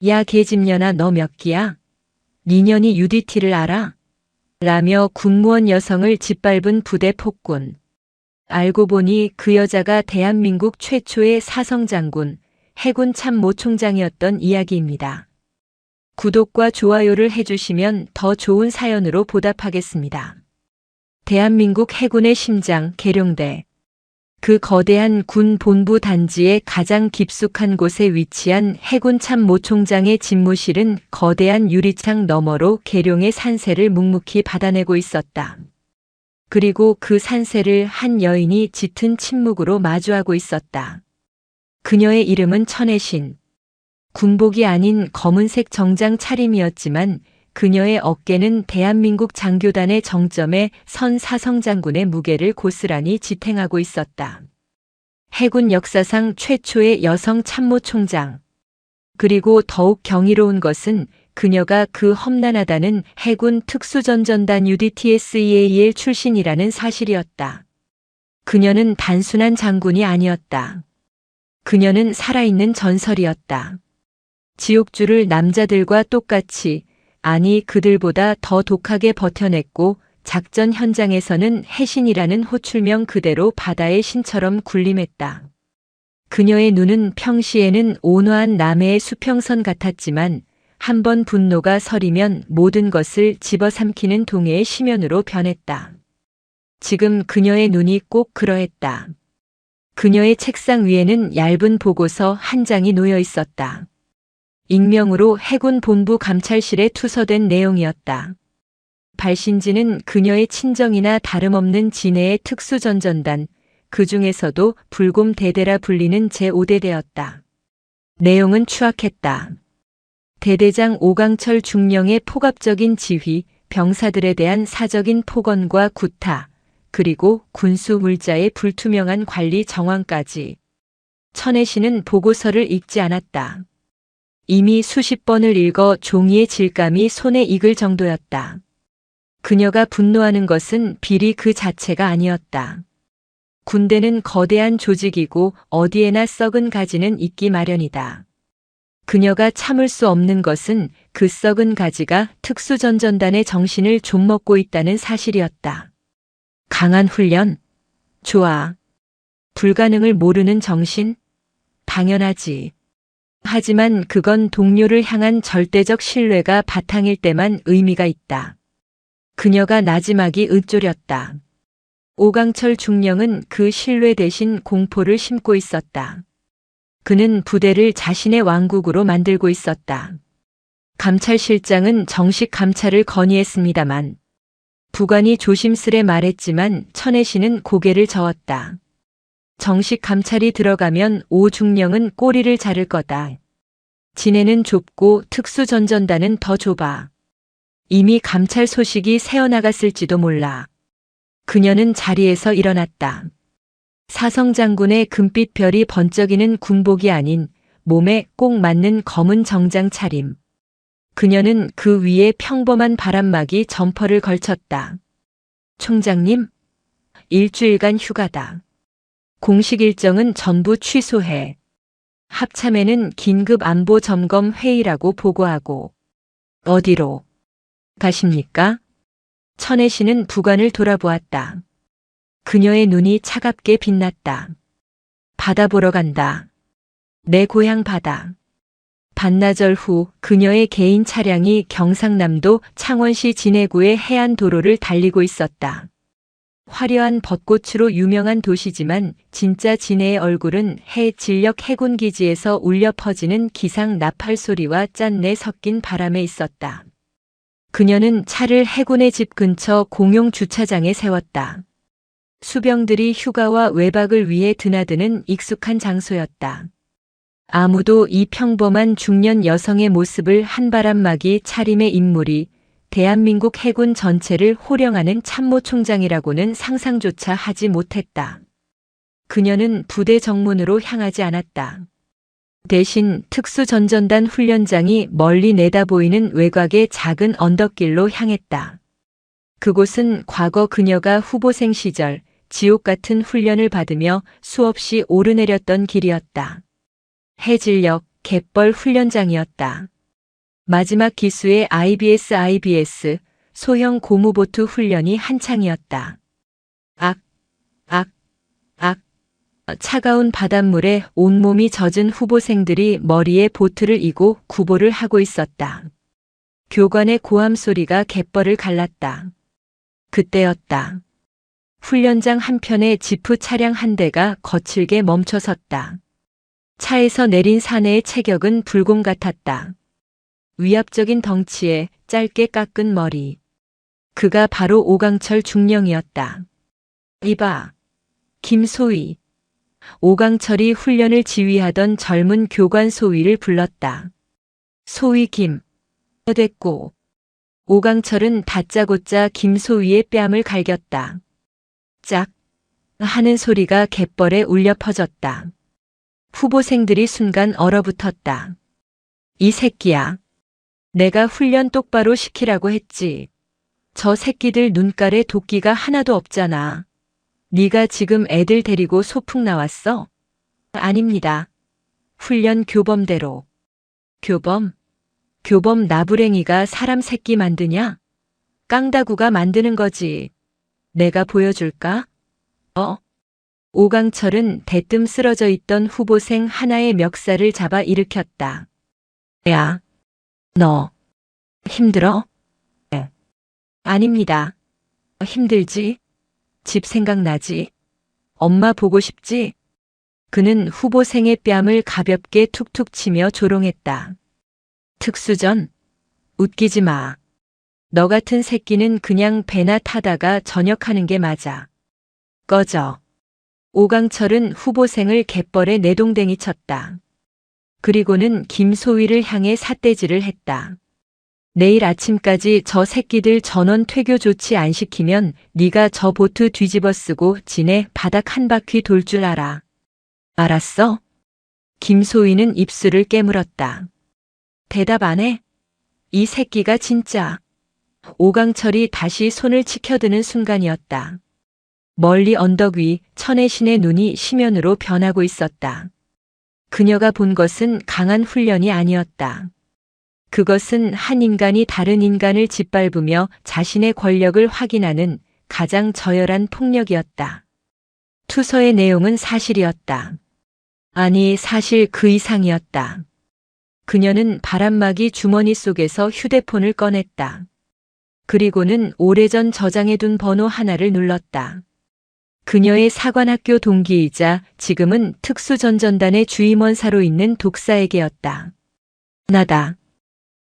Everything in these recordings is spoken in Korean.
야 계집년아 너 몇 기야? 니년이 UDT를 알아? 라며 국무원 여성을 짓밟은 부대 폭군. 알고 보니 그 여자가 대한민국 최초의 사성장군, 해군 참모총장이었던 이야기입니다. 구독과 좋아요를 해주시면 더 좋은 사연으로 보답하겠습니다. 대한민국 해군의 심장, 계룡대. 그 거대한 군 본부 단지의 가장 깊숙한 곳에 위치한 해군 참모총장의 집무실은 거대한 유리창 너머로 계룡의 산세를 묵묵히 받아내고 있었다. 그리고 그 산세를 한 여인이 짙은 침묵으로 마주하고 있었다. 그녀의 이름은 천혜신. 군복이 아닌 검은색 정장 차림이었지만 그녀의 어깨는 대한민국 장교단의 정점에 선 사성장군의 무게를 고스란히 지탱하고 있었다. 해군 역사상 최초의 여성 참모총장. 그리고 더욱 경이로운 것은 그녀가 그 험난하다는 해군 특수전전단 UDTSEAL 출신이라는 사실이었다. 그녀는 단순한 장군이 아니었다. 그녀는 살아있는 전설이었다. 지옥줄을 남자들과 똑같이, 아니 그들보다 더 독하게 버텨냈고 작전 현장에서는 해신이라는 호출명 그대로 바다의 신처럼 군림했다. 그녀의 눈은 평시에는 온화한 남해의 수평선 같았지만 한번 분노가 서리면 모든 것을 집어삼키는 동해의 심연으로 변했다. 지금 그녀의 눈이 꼭 그러했다. 그녀의 책상 위에는 얇은 보고서 한 장이 놓여 있었다. 익명으로 해군 본부 감찰실에 투서된 내용이었다. 발신지는 그녀의 친정이나 다름없는 진해의 특수전전단, 그 중에서도 불곰대대라 불리는 제5대대였다. 내용은 추악했다. 대대장 오강철 중령의 폭압적인 지휘, 병사들에 대한 사적인 폭언과 구타, 그리고 군수 물자의 불투명한 관리 정황까지. 천혜신은 보고서를 읽지 않았다. 이미 수십 번을 읽어 종이의 질감이 손에 익을 정도였다. 그녀가 분노하는 것은 비리 그 자체가 아니었다. 군대는 거대한 조직이고 어디에나 썩은 가지는 있기 마련이다. 그녀가 참을 수 없는 것은 그 썩은 가지가 특수전전단의 정신을 좀먹고 있다는 사실이었다. 강한 훈련? 좋아. 불가능을 모르는 정신? 당연하지. 하지만 그건 동료를 향한 절대적 신뢰가 바탕일 때만 의미가 있다. 그녀가 나지막이 읊조렸다. 오강철 중령은 그 신뢰 대신 공포를 심고 있었다. 그는 부대를 자신의 왕국으로 만들고 있었다. 감찰실장은 정식 감찰을 건의했습니다만 부관이 조심스레 말했지만 천혜신은 고개를 저었다. 정식 감찰이 들어가면 오 중령은 꼬리를 자를 거다. 진해는 좁고 특수전전단은 더 좁아. 이미 감찰 소식이 새어나갔을지도 몰라. 그녀는 자리에서 일어났다. 사성장군의 금빛 별이 번쩍이는 군복이 아닌 몸에 꼭 맞는 검은 정장 차림. 그녀는 그 위에 평범한 바람막이 점퍼를 걸쳤다. 총장님, 일주일간 휴가다. 공식 일정은 전부 취소해. 합참에는 긴급 안보 점검 회의라고 보고하고. 어디로 가십니까? 천혜신은 부관을 돌아보았다. 그녀의 눈이 차갑게 빛났다. 바다 보러 간다. 내 고향 바다. 반나절 후 그녀의 개인 차량이 경상남도 창원시 진해구의 해안 도로를 달리고 있었다. 화려한 벚꽃으로 유명한 도시지만 진짜 진해의 얼굴은 해 진력 해군기지에서 울려 퍼지는 기상 나팔 소리와 짠내 섞인 바람에 있었다. 그녀는 차를 해군의 집 근처 공용 주차장에 세웠다. 수병들이 휴가와 외박을 위해 드나드는 익숙한 장소였다. 아무도 이 평범한 중년 여성의 모습을 한바람막이 차림의 인물이 대한민국 해군 전체를 호령하는 참모총장이라고는 상상조차 하지 못했다. 그녀는 부대 정문으로 향하지 않았다. 대신 특수전전단 훈련장이 멀리 내다보이는 외곽의 작은 언덕길로 향했다. 그곳은 과거 그녀가 후보생 시절 지옥 같은 훈련을 받으며 수없이 오르내렸던 길이었다. 해질녘 갯벌 훈련장이었다. 마지막 기수의 IBS 소형 고무보트 훈련이 한창이었다. 악, 악, 악. 차가운 바닷물에 온몸이 젖은 후보생들이 머리에 보트를 이고 구보를 하고 있었다. 교관의 고함 소리가 갯벌을 갈랐다. 그때였다. 훈련장 한편에 지프 차량 한 대가 거칠게 멈춰섰다. 차에서 내린 사내의 체격은 불곰 같았다. 위압적인 덩치에 짧게 깎은 머리. 그가 바로 오강철 중령이었다. 이봐, 김소위. 오강철이 훈련을 지휘하던 젊은 교관 소위를 불렀다. 소위 김. 됐고. 오강철은 다짜고짜 김소위의 뺨을 갈겼다. 짝 하는 소리가 갯벌에 울려 퍼졌다. 후보생들이 순간 얼어붙었다. 이 새끼야. 내가 훈련 똑바로 시키라고 했지. 저 새끼들 눈깔에 도끼가 하나도 없잖아. 네가 지금 애들 데리고 소풍 나왔어? 아닙니다. 훈련 교범대로. 교범? 교범 나부랭이가 사람 새끼 만드냐? 깡다구가 만드는 거지. 내가 보여줄까? 오강철은 대뜸 쓰러져 있던 후보생 하나의 멱살을 잡아 일으켰다. 야, 너 힘들어? 아닙니다. 힘들지? 집 생각나지? 엄마 보고 싶지? 그는 후보생의 뺨을 가볍게 툭툭 치며 조롱했다. 특수전? 웃기지 마. 너 같은 새끼는 그냥 배나 타다가 전역하는 게 맞아. 꺼져. 오강철은 후보생을 갯벌에 내동댕이 쳤다. 그리고는 김소위를 향해 삿대질을 했다. 내일 아침까지 저 새끼들 전원 퇴교 조치 안 시키면 네가 저 보트 뒤집어 쓰고 진해 바닥 한 바퀴 돌 줄 알아. 알았어? 김소위는 입술을 깨물었다. 대답 안 해? 이 새끼가 진짜. 오강철이 다시 손을 치켜드는 순간이었다. 멀리 언덕 위 천혜신의 눈이 심연으로 변하고 있었다. 그녀가 본 것은 강한 훈련이 아니었다. 그것은 한 인간이 다른 인간을 짓밟으며 자신의 권력을 확인하는 가장 저열한 폭력이었다. 투서의 내용은 사실이었다. 아니, 사실 그 이상이었다. 그녀는 바람막이 주머니 속에서 휴대폰을 꺼냈다. 그리고는 오래전 저장해둔 번호 하나를 눌렀다. 그녀의 사관학교 동기이자 지금은 특수전전단의 주임원사로 있는 독사에게였다. 나다.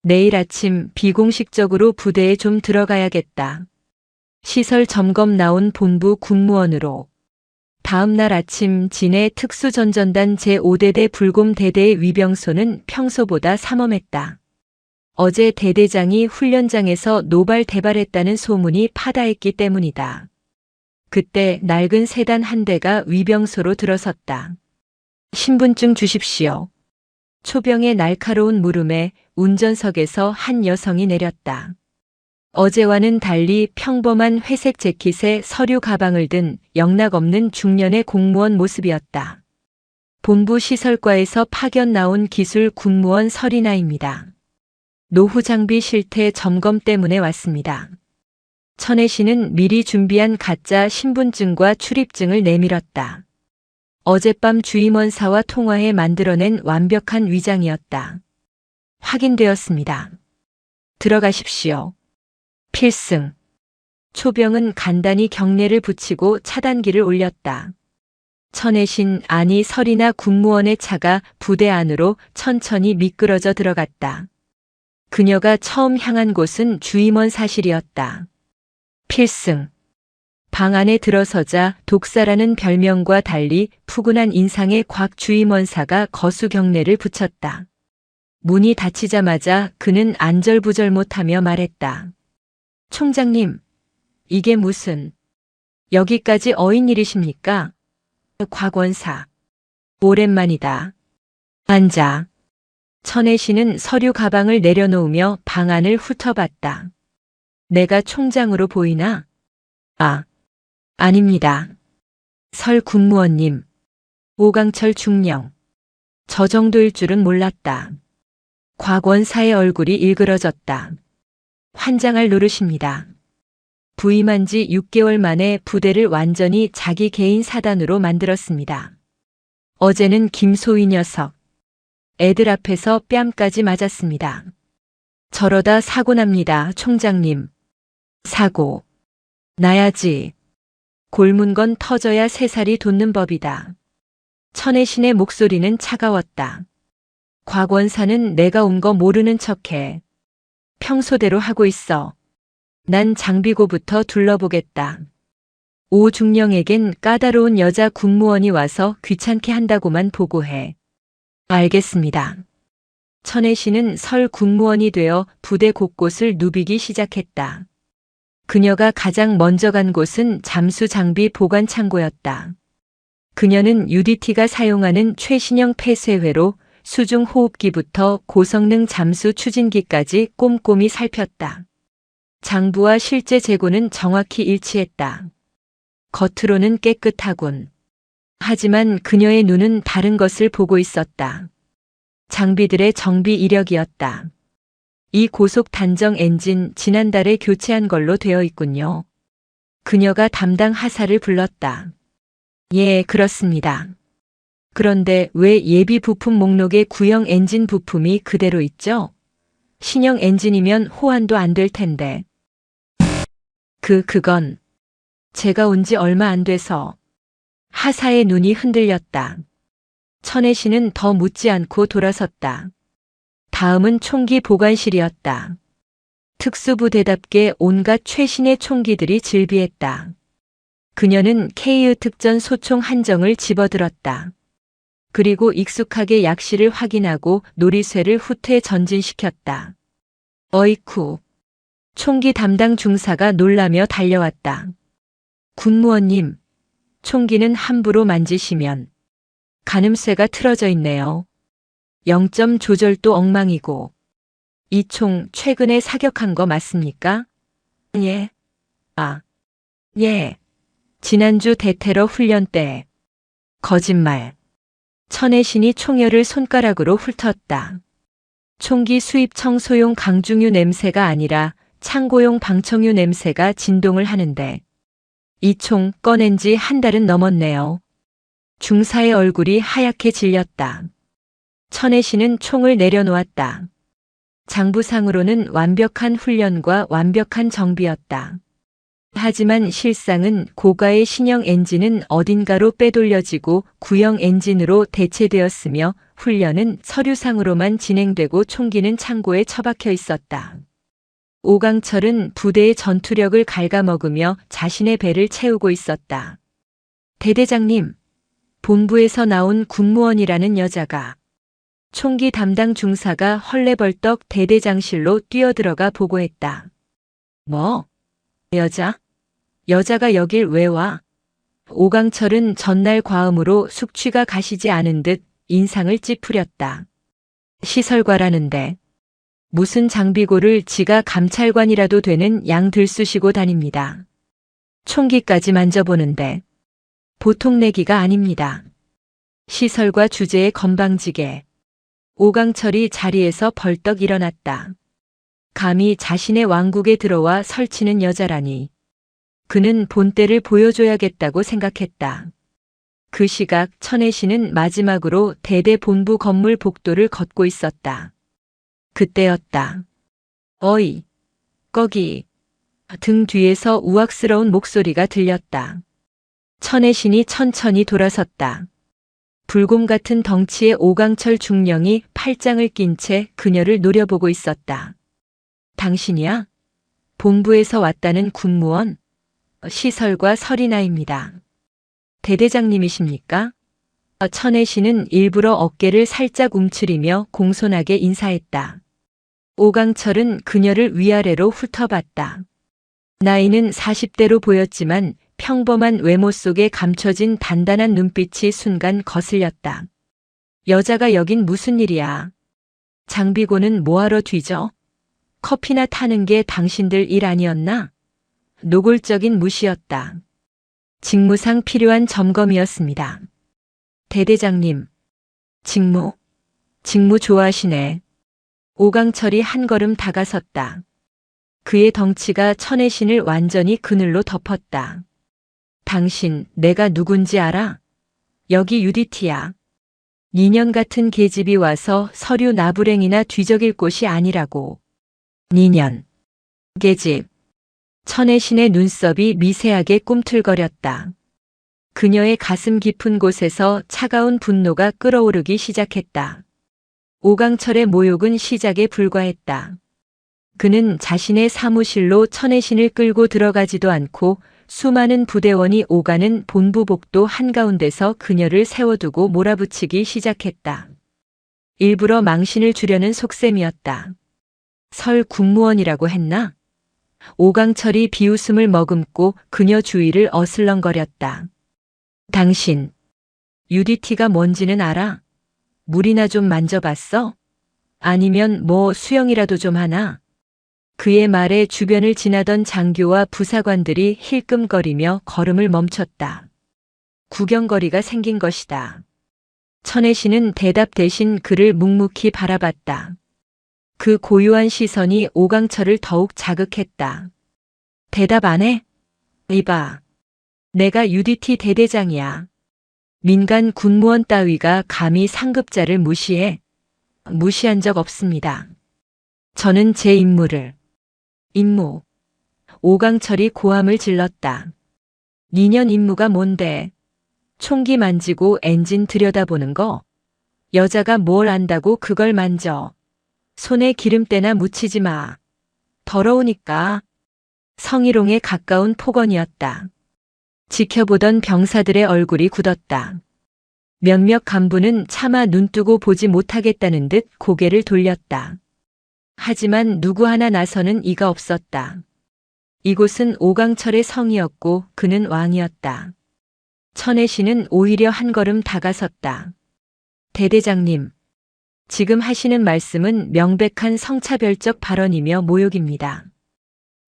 내일 아침 비공식적으로 부대에 좀 들어가야겠다. 시설 점검 나온 본부 군무원으로. 다음 날 아침 진해 특수전전단 제5대대 불곰대대의 위병소는 평소보다 삼엄했다. 어제 대대장이 훈련장에서 노발대발했다는 소문이 파다했기 때문이다. 그때 낡은 세단 한 대가 위병소로 들어섰다. 신분증 주십시오. 초병의 날카로운 물음에 운전석에서 한 여성이 내렸다. 어제와는 달리 평범한 회색 재킷에 서류 가방을 든 영락없는 중년의 공무원 모습이었다. 본부 시설과에서 파견 나온 기술 군무원 서리나입니다. 노후 장비 실태 점검 때문에 왔습니다. 천혜 씨는 미리 준비한 가짜 신분증과 출입증을 내밀었다. 어젯밤 주임원사와 통화해 만들어낸 완벽한 위장이었다. 확인되었습니다. 들어가십시오. 필승. 초병은 간단히 경례를 붙이고 차단기를 올렸다. 천혜신 아니 설이나 군무원의 차가 부대 안으로 천천히 미끄러져 들어갔다. 그녀가 처음 향한 곳은 주임원 사실이었다. 필승. 방 안에 들어서자 독사라는 별명과 달리 푸근한 인상의 곽 주임원사가 거수 경례를 붙였다. 문이 닫히자마자 그는 안절부절 못하며 말했다. 총장님, 이게 무슨, 여기까지 어인 일이십니까? 곽 원사. 오랜만이다. 앉아. 천혜 씨는 서류 가방을 내려놓으며 방 안을 훑어봤다. 내가 총장으로 보이나? 아닙니다. 설 군무원님. 오강철 중령. 저 정도일 줄은 몰랐다. 곽원사의 얼굴이 일그러졌다. 환장할 노릇입니다. 부임한 지 6개월 만에 부대를 완전히 자기 개인 사단으로 만들었습니다. 어제는 김소희 녀석. 애들 앞에서 뺨까지 맞았습니다. 저러다 사고 납니다, 총장님. 사고. 나야지. 골문 건 터져야 새살이 돋는 법이다. 천혜신의 목소리는 차가웠다. 곽원사는 내가 온 거 모르는 척해. 평소대로 하고 있어. 난 장비고부터 둘러보겠다. 오중령에겐 까다로운 여자 군무원이 와서 귀찮게 한다고만 보고해. 알겠습니다. 천혜씨는 설 군무원이 되어 부대 곳곳을 누비기 시작했다. 그녀가 가장 먼저 간 곳은 잠수 장비 보관 창고였다. 그녀는 UDT가 사용하는 최신형 폐쇄회로 수중 호흡기부터 고성능 잠수 추진기까지 꼼꼼히 살폈다. 장부와 실제 재고는 정확히 일치했다. 겉으로는 깨끗하군. 하지만 그녀의 눈은 다른 것을 보고 있었다. 장비들의 정비 이력이었다. 이 고속 단정 엔진 지난달에 교체한 걸로 되어 있군요. 그녀가 담당 하사를 불렀다. 예, 그렇습니다. 그런데 왜 예비 부품 목록에 구형 엔진 부품이 그대로 있죠? 신형 엔진이면 호환도 안 될 텐데. 그건 제가 온 지 얼마 안 돼서. 하사의 눈이 흔들렸다. 천혜씨는 더 묻지 않고 돌아섰다. 다음은 총기 보관실이었다. 특수부대답게 온갖 최신의 총기들이 즐비했다. 그녀는 KU 특전 소총 한정을 집어들었다. 그리고 익숙하게 약실을 확인하고 놀이쇠를 후퇴 전진시켰다. 어이쿠. 총기 담당 중사가 놀라며 달려왔다. 군무원님, 총기는 함부로 만지시면 가늠쇠가 틀어져 있네요. 0점 조절도 엉망이고. 이 총 최근에 사격한 거 맞습니까? 예. 예. 지난주 대테러 훈련 때. 거짓말. 천혜신이 총열을 손가락으로 훑었다. 총기 수입 청소용 강중유 냄새가 아니라 창고용 방청유 냄새가 진동을 하는데 이 총 꺼낸 지 한 달은 넘었네요. 중사의 얼굴이 하얗게 질렸다. 천혜신은 총을 내려놓았다. 장부상으로는 완벽한 훈련과 완벽한 정비였다. 하지만 실상은 고가의 신형 엔진은 어딘가로 빼돌려지고 구형 엔진으로 대체되었으며 훈련은 서류상으로만 진행되고 총기는 창고에 처박혀 있었다. 오강철은 부대의 전투력을 갉아먹으며 자신의 배를 채우고 있었다. 대대장님, 본부에서 나온 군무원이라는 여자가. 총기 담당 중사가 헐레벌떡 대대장실로 뛰어들어가 보고했다. 뭐? 여자? 여자가 여길 왜 와? 오강철은 전날 과음으로 숙취가 가시지 않은 듯 인상을 찌푸렸다. 시설과라는데 무슨 장비고를 지가 감찰관이라도 되는 양 들쑤시고 다닙니다. 총기까지 만져보는데 보통 내기가 아닙니다. 시설과 주제의 건방지게. 오강철이 자리에서 벌떡 일어났다. 감히 자신의 왕국에 들어와 설치는 여자라니. 그는 본때를 보여줘야겠다고 생각했다. 그 시각 천혜씨는 마지막으로 대대 본부 건물 복도를 걷고 있었다. 그때였다. 어이, 거기. 등 뒤에서 우악스러운 목소리가 들렸다. 천혜신이 천천히 돌아섰다. 불곰 같은 덩치의 오강철 중령이 팔짱을 낀 채 그녀를 노려보고 있었다. 당신이야? 본부에서 왔다는 군무원? 시설과 설이나입니다. 대대장님이십니까? 천혜씨는 일부러 어깨를 살짝 움츠리며 공손하게 인사했다. 오강철은 그녀를 위아래로 훑어봤다. 나이는 40대로 보였지만 평범한 외모 속에 감춰진 단단한 눈빛이 순간 거슬렸다. 여자가 여긴 무슨 일이야? 장비고는 뭐하러 뒤져? 커피나 타는 게 당신들 일 아니었나? 노골적인 무시였다. 직무상 필요한 점검이었습니다. 대대장님, 직무 좋아하시네. 오강철이 한 걸음 다가섰다. 그의 덩치가 천혜신을 완전히 그늘로 덮었다. 당신, 내가 누군지 알아? 여기 UDT야. 2년 같은 계집이 와서 서류 나부랭이나 뒤적일 곳이 아니라고. 2년. 계집. 천혜신의 눈썹이 미세하게 꿈틀거렸다. 그녀의 가슴 깊은 곳에서 차가운 분노가 끓어오르기 시작했다. 오강철의 모욕은 시작에 불과했다. 그는 자신의 사무실로 천혜신을 끌고 들어가지도 않고 수많은 부대원이 오가는 본부 복도 한가운데서 그녀를 세워두고 몰아붙이기 시작했다. 일부러 망신을 주려는 속셈이었다. 설 국무원이라고 했나? 오강철이 비웃음을 머금고 그녀 주위를 어슬렁거렸다. 당신, UDT가 뭔지는 알아? 물이나 좀 만져봤어? 아니면 뭐 수영이라도 좀 하나? 그의 말에 주변을 지나던 장교와 부사관들이 힐끔거리며 걸음을 멈췄다. 구경거리가 생긴 것이다. 천혜신은 대답 대신 그를 묵묵히 바라봤다. 그 고요한 시선이 오강철을 더욱 자극했다. 대답 안 해? 이봐. 내가 UDT 대대장이야. 민간 군무원 따위가 감히 상급자를 무시해? 무시한 적 없습니다. 저는 제 임무. 오강철이 고함을 질렀다. 2년 임무가 뭔데? 총기 만지고 엔진 들여다보는 거? 여자가 뭘 안다고 그걸 만져? 손에 기름때나 묻히지 마. 더러우니까. 성희롱에 가까운 폭언이었다. 지켜보던 병사들의 얼굴이 굳었다. 몇몇 간부는 차마 눈뜨고 보지 못하겠다는 듯 고개를 돌렸다. 하지만 누구 하나 나서는 이가 없었다. 이곳은 오강철의 성이었고 그는 왕이었다. 천혜신은 오히려 한 걸음 다가섰다. 대대장님, 지금 하시는 말씀은 명백한 성차별적 발언이며 모욕입니다.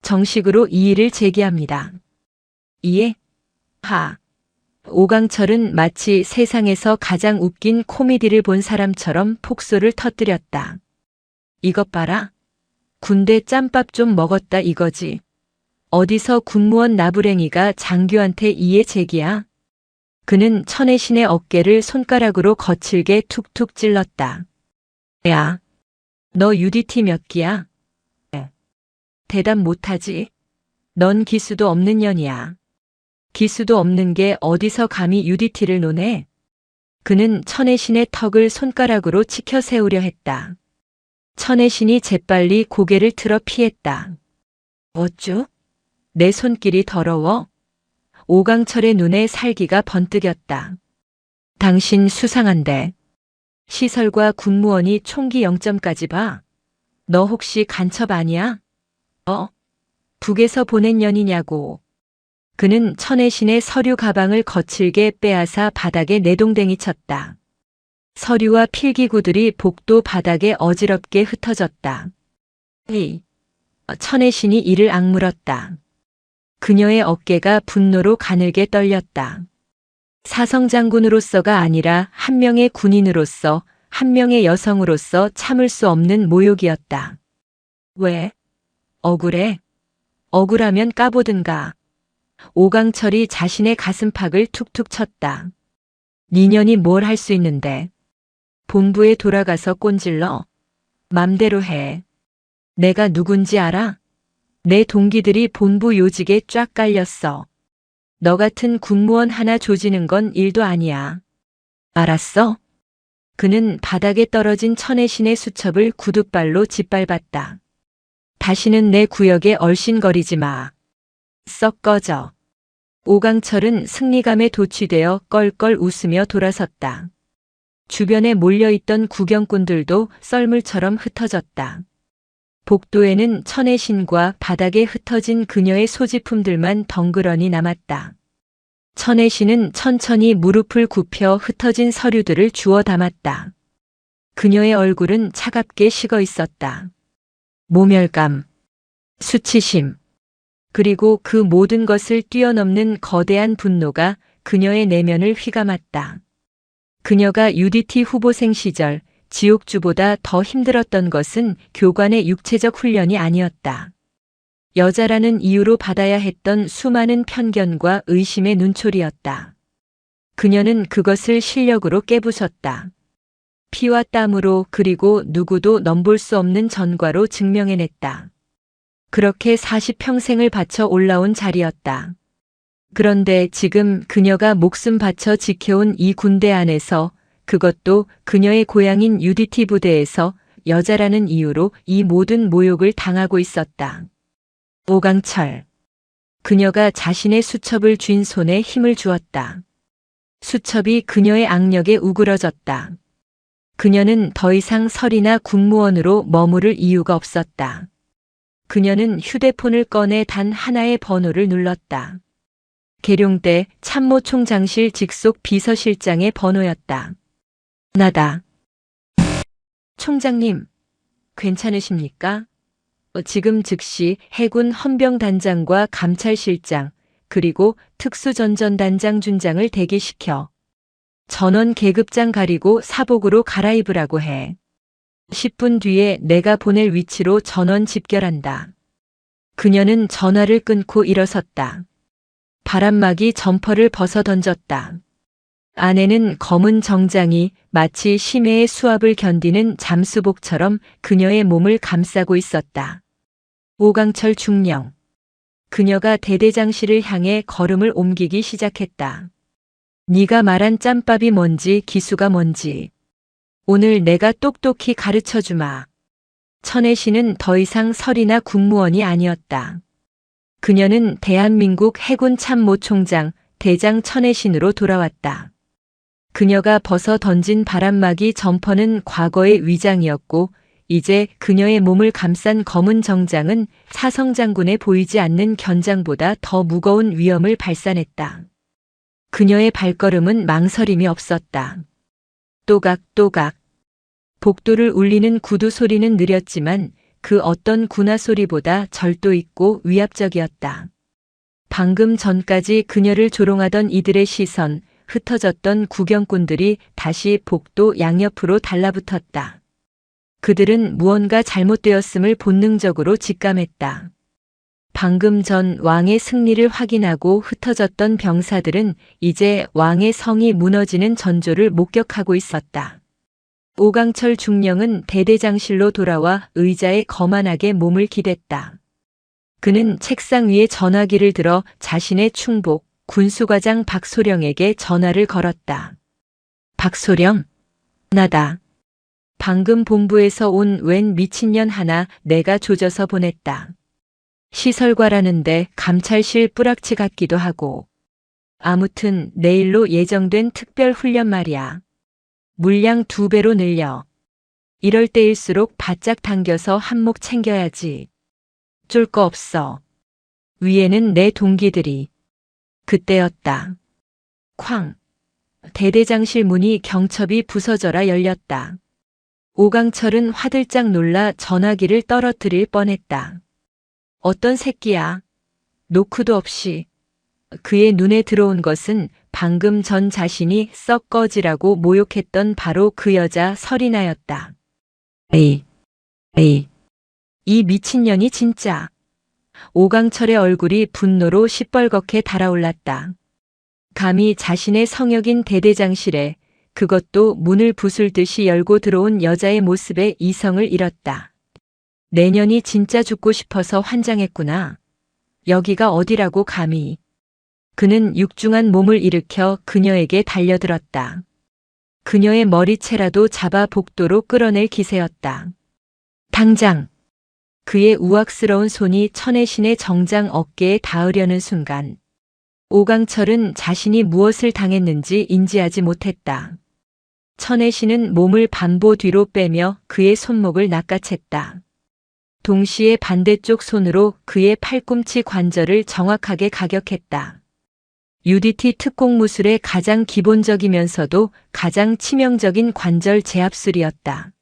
정식으로 이의를 제기합니다. 이해? 오강철은 마치 세상에서 가장 웃긴 코미디를 본 사람처럼 폭소를 터뜨렸다. 이것 봐라. 군대 짬밥 좀 먹었다 이거지. 어디서 군무원 나부랭이가 장교한테 이해 제기야? 그는 천혜신의 어깨를 손가락으로 거칠게 툭툭 찔렀다. 야, 너 UDT 몇 기야? 대답 못하지? 넌 기수도 없는 년이야. 기수도 없는 게 어디서 감히 UDT를 노네? 그는 천혜신의 턱을 손가락으로 치켜 세우려 했다. 천혜신이 재빨리 고개를 틀어 피했다. 어쭈? 내 손길이 더러워? 오강철의 눈에 살기가 번뜩였다. 당신 수상한데. 시설과 군무원이 총기 0점까지 봐. 너 혹시 간첩 아니야? 북에서 보낸 년이냐고. 그는 천혜신의 서류 가방을 거칠게 빼앗아 바닥에 내동댕이 쳤다. 서류와 필기구들이 복도 바닥에 어지럽게 흩어졌다. 천혜신이 이를 악물었다. 그녀의 어깨가 분노로 가늘게 떨렸다. 사성장군으로서가 아니라 한 명의 군인으로서, 한 명의 여성으로서 참을 수 없는 모욕이었다. 왜? 억울해? 억울하면 까보든가. 오강철이 자신의 가슴팍을 툭툭 쳤다. 니년이 뭘 할 수 있는데. 본부에 돌아가서 꼰질러. 맘대로 해. 내가 누군지 알아? 내 동기들이 본부 요직에 쫙 깔렸어. 너 같은 군무원 하나 조지는 건 일도 아니야. 알았어? 그는 바닥에 떨어진 천혜신의 수첩을 구둣발로 짓밟았다. 다시는 내 구역에 얼씬거리지 마. 썩 꺼져. 오강철은 승리감에 도취되어 껄껄 웃으며 돌아섰다. 주변에 몰려있던 구경꾼들도 썰물처럼 흩어졌다. 복도에는 천혜신과 바닥에 흩어진 그녀의 소지품들만 덩그러니 남았다. 천혜신은 천천히 무릎을 굽혀 흩어진 서류들을 주워 담았다. 그녀의 얼굴은 차갑게 식어 있었다. 모멸감, 수치심, 그리고 그 모든 것을 뛰어넘는 거대한 분노가 그녀의 내면을 휘감았다. 그녀가 UDT 후보생 시절 지옥주보다 더 힘들었던 것은 교관의 육체적 훈련이 아니었다. 여자라는 이유로 받아야 했던 수많은 편견과 의심의 눈초리였다. 그녀는 그것을 실력으로 깨부쉈다. 피와 땀으로, 그리고 누구도 넘볼 수 없는 전과로 증명해냈다. 그렇게 40평생을 바쳐 올라온 자리였다. 그런데 지금 그녀가 목숨 바쳐 지켜온 이 군대 안에서, 그것도 그녀의 고향인 UDT 부대에서 여자라는 이유로 이 모든 모욕을 당하고 있었다. 오강철. 그녀가 자신의 수첩을 쥔 손에 힘을 주었다. 수첩이 그녀의 악력에 우그러졌다. 그녀는 더 이상 설이나 국무원으로 머무를 이유가 없었다. 그녀는 휴대폰을 꺼내 단 하나의 번호를 눌렀다. 계룡대 참모총장실 직속 비서실장의 번호였다. 나다. 총장님, 괜찮으십니까? 지금 즉시 해군 헌병단장과 감찰실장, 그리고 특수전전단장 준장을 대기시켜 전원 계급장 가리고 사복으로 갈아입으라고 해. 10분 뒤에 내가 보낼 위치로 전원 집결한다. 그녀는 전화를 끊고 일어섰다. 바람막이 점퍼를 벗어 던졌다. 안에는 검은 정장이 마치 심해의 수압을 견디는 잠수복처럼 그녀의 몸을 감싸고 있었다. 오강철 중령. 그녀가 대대장실을 향해 걸음을 옮기기 시작했다. 네가 말한 짬밥이 뭔지 기수가 뭔지 오늘 내가 똑똑히 가르쳐주마. 천혜씨는 더 이상 설이나 국무원이 아니었다. 그녀는 대한민국 해군 참모총장 대장 천혜신으로 돌아왔다. 그녀가 벗어 던진 바람막이 점퍼는 과거의 위장이었고 이제 그녀의 몸을 감싼 검은 정장은 사성장군에 보이지 않는 견장보다 더 무거운 위험을 발산했다. 그녀의 발걸음은 망설임이 없었다. 또각또각. 복도를 울리는 구두 소리는 느렸지만 그 어떤 군화 소리보다 절도 있고 위압적이었다. 방금 전까지 그녀를 조롱하던 이들의 시선, 흩어졌던 구경꾼들이 다시 복도 양옆으로 달라붙었다. 그들은 무언가 잘못되었음을 본능적으로 직감했다. 방금 전 왕의 승리를 확인하고 흩어졌던 병사들은 이제 왕의 성이 무너지는 전조를 목격하고 있었다. 오강철 중령은 대대장실로 돌아와 의자에 거만하게 몸을 기댔다. 그는 책상 위에 전화기를 들어 자신의 충복, 군수과장 박소령에게 전화를 걸었다. 박소령, 나다. 방금 본부에서 온 웬 미친년 하나 내가 조져서 보냈다. 시설과라는데 감찰실 뿌락치 같기도 하고. 아무튼 내일로 예정된 특별 훈련 말이야. 물량 2배로 늘려. 이럴 때일수록 바짝 당겨서 한몫 챙겨야지. 쫄 거 없어. 위에는 내 동기들이. 그때였다. 쾅. 대대장실 문이 경첩이 부서져라 열렸다. 오강철은 화들짝 놀라 전화기를 떨어뜨릴 뻔했다. 어떤 새끼야. 노크도 없이. 그의 눈에 들어온 것은 방금 전 자신이 썩 꺼지라고 모욕했던 바로 그 여자 설이나였다. 에이. 이 미친년이 진짜. 오강철의 얼굴이 분노로 시뻘겋게 달아올랐다. 감히 자신의 성역인 대대장실에 그것도 문을 부술듯이 열고 들어온 여자의 모습에 이성을 잃었다. 내년이 진짜 죽고 싶어서 환장했구나. 여기가 어디라고 감히. 그는 육중한 몸을 일으켜 그녀에게 달려들었다. 그녀의 머리채라도 잡아 복도로 끌어낼 기세였다. 당장. 그의 우악스러운 손이 천혜신의 정장 어깨에 닿으려는 순간 오강철은 자신이 무엇을 당했는지 인지하지 못했다. 천혜신은 몸을 반보 뒤로 빼며 그의 손목을 낚아챘다. 동시에 반대쪽 손으로 그의 팔꿈치 관절을 정확하게 가격했다. UDT 특공무술의 가장 기본적이면서도 가장 치명적인 관절 제압술이었다.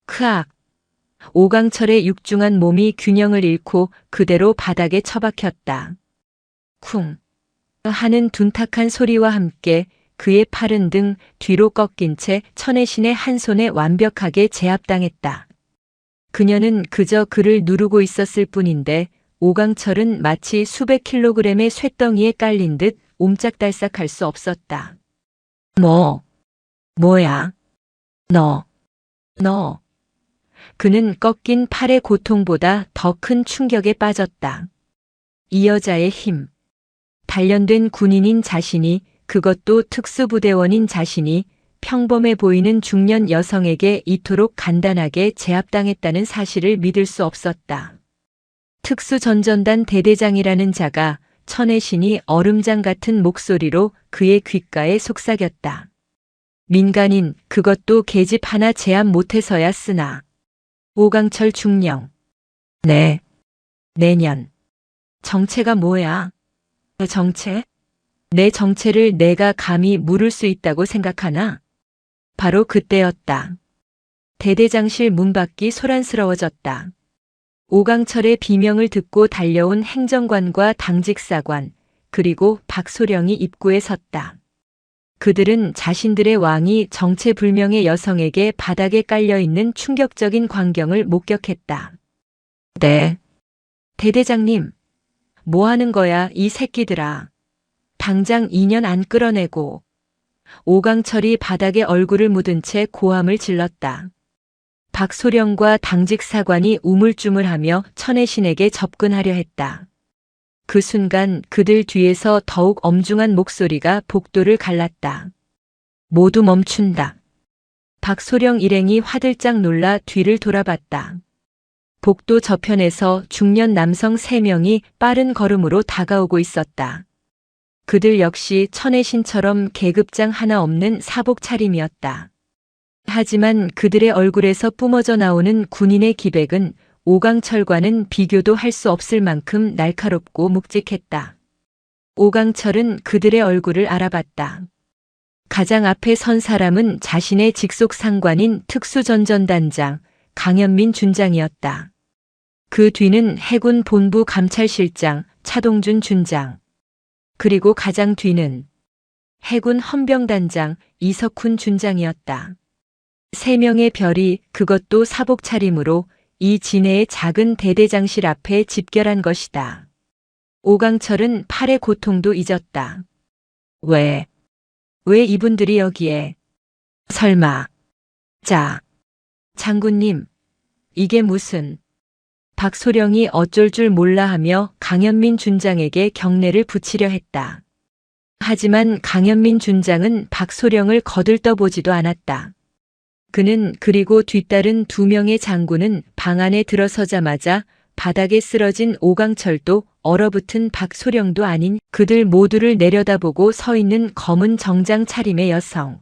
크악. 오강철의 육중한 몸이 균형을 잃고 그대로 바닥에 처박혔다. 쿵 하는 둔탁한 소리와 함께 그의 팔은 등 뒤로 꺾인 채 천혜신의 한 손에 완벽하게 제압당했다. 그녀는 그저 그를 누르고 있었을 뿐인데 오강철은 마치 수백 킬로그램의 쇳덩이에 깔린 듯 옴짝달싹할 수 없었다. 뭐야? 너. 그는 꺾인 팔의 고통보다 더 큰 충격에 빠졌다. 이 여자의 힘. 단련된 군인인 자신이, 그것도 특수부대원인 자신이 평범해 보이는 중년 여성에게 이토록 간단하게 제압당했다는 사실을 믿을 수 없었다. 특수전전단 대대장이라는 자가 천혜신이 얼음장 같은 목소리로 그의 귓가에 속삭였다. 민간인, 그것도 계집 하나 제압 못해서야 쓰나. 오강철 중령. 네. 내년. 정체가 뭐야? 정체? 내 정체를 내가 감히 물을 수 있다고 생각하나? 바로 그때였다. 대대장실 문밖이 소란스러워졌다. 오강철의 비명을 듣고 달려온 행정관과 당직사관, 그리고 박소령이 입구에 섰다. 그들은 자신들의 왕이 정체불명의 여성에게 바닥에 깔려있는 충격적인 광경을 목격했다. 네. 대대장님, 뭐 하는 거야, 이 새끼들아. 당장 2년 안 끌어내고. 오강철이 바닥에 얼굴을 묻은 채 고함을 질렀다. 박소령과 당직사관이 우물쭈물하며 천혜신에게 접근하려 했다. 그 순간 그들 뒤에서 더욱 엄중한 목소리가 복도를 갈랐다. 모두 멈춘다. 박소령 일행이 화들짝 놀라 뒤를 돌아봤다. 복도 저편에서 중년 남성 3명이 빠른 걸음으로 다가오고 있었다. 그들 역시 천혜신처럼 계급장 하나 없는 사복 차림이었다. 하지만 그들의 얼굴에서 뿜어져 나오는 군인의 기백은 오강철과는 비교도 할 수 없을 만큼 날카롭고 묵직했다. 오강철은 그들의 얼굴을 알아봤다. 가장 앞에 선 사람은 자신의 직속 상관인 특수전전단장 강현민 준장이었다. 그 뒤는 해군 본부 감찰실장 차동준 준장. 그리고 가장 뒤는 해군 헌병단장 이석훈 준장이었다. 3명의 별이, 그것도 사복 차림으로 이 진해의 작은 대대장실 앞에 집결한 것이다. 오강철은 팔의 고통도 잊었다. 왜 이분들이 여기에? 설마. 장군님, 이게 무슨. 박소령이 어쩔 줄 몰라 하며 강현민 준장에게 경례를 붙이려 했다. 하지만 강현민 준장은 박소령을 거들떠보지도 않았다. 그는 그리고 뒤따른 2명의 장군은 방 안에 들어서자마자 바닥에 쓰러진 오강철도 얼어붙은 박소령도 아닌 그들 모두를 내려다보고 서 있는 검은 정장 차림의 여성.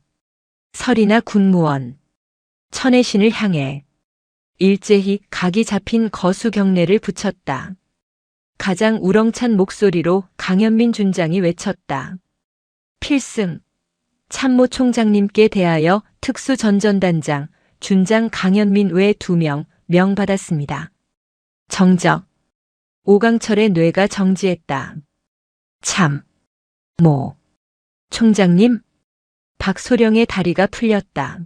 설이나 군무원. 천혜신을 향해 일제히 각이 잡힌 거수 경례를 붙였다. 가장 우렁찬 목소리로 강현민 준장이 외쳤다. 필승. 참모 총장님께 대하여 특수전전단장 준장 강현민 외 2명 명받았습니다. 정적. 오강철의 뇌가 정지했다. 참모 총장님? 박소령의 다리가 풀렸다.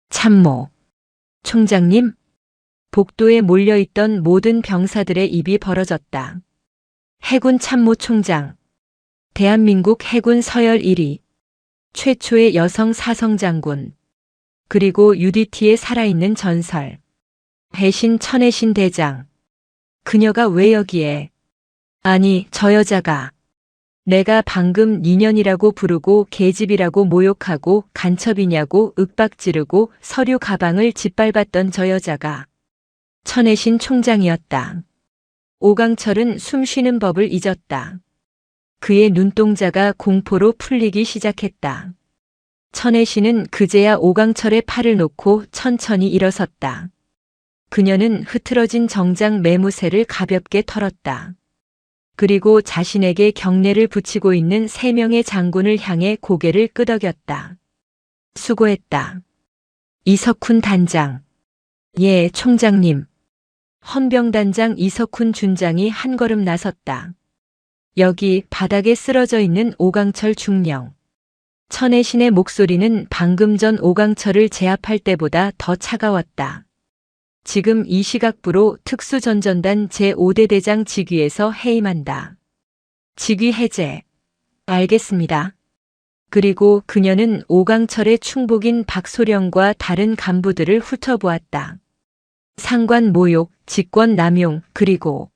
참모 총장님? 복도에 몰려있던 모든 병사들의 입이 벌어졌다. 해군 참모총장. 대한민국 해군 서열 1위. 최초의 여성 사성장군. 그리고 UDT에 살아있는 전설. 배신 천혜신 대장. 그녀가 왜 여기에? 아니, 저 여자가. 내가 방금 니년이라고 부르고 계집이라고 모욕하고 간첩이냐고 윽박지르고 서류 가방을 짓밟았던 저 여자가 천혜신 총장이었다. 오강철은 숨쉬는 법을 잊었다. 그의 눈동자가 공포로 풀리기 시작했다. 천혜신은 그제야 오강철의 팔을 놓고 천천히 일어섰다. 그녀는 흐트러진 정장 매무새를 가볍게 털었다. 그리고 자신에게 경례를 붙이고 있는 3명의 장군을 향해 고개를 끄덕였다. 수고했다. 이석훈 단장. 예, 총장님. 헌병단장 이석훈 준장이 한 걸음 나섰다. 여기 바닥에 쓰러져 있는 오강철 중령. 천혜신의 목소리는 방금 전 오강철을 제압할 때보다 더 차가웠다. 지금 이 시각부로 특수전전단 제5대 대장 직위에서 해임한다. 직위 해제. 알겠습니다. 그리고 그녀는 오강철의 충복인 박소령과 다른 간부들을 훑어보았다. 상관 모욕, 직권 남용, 그리고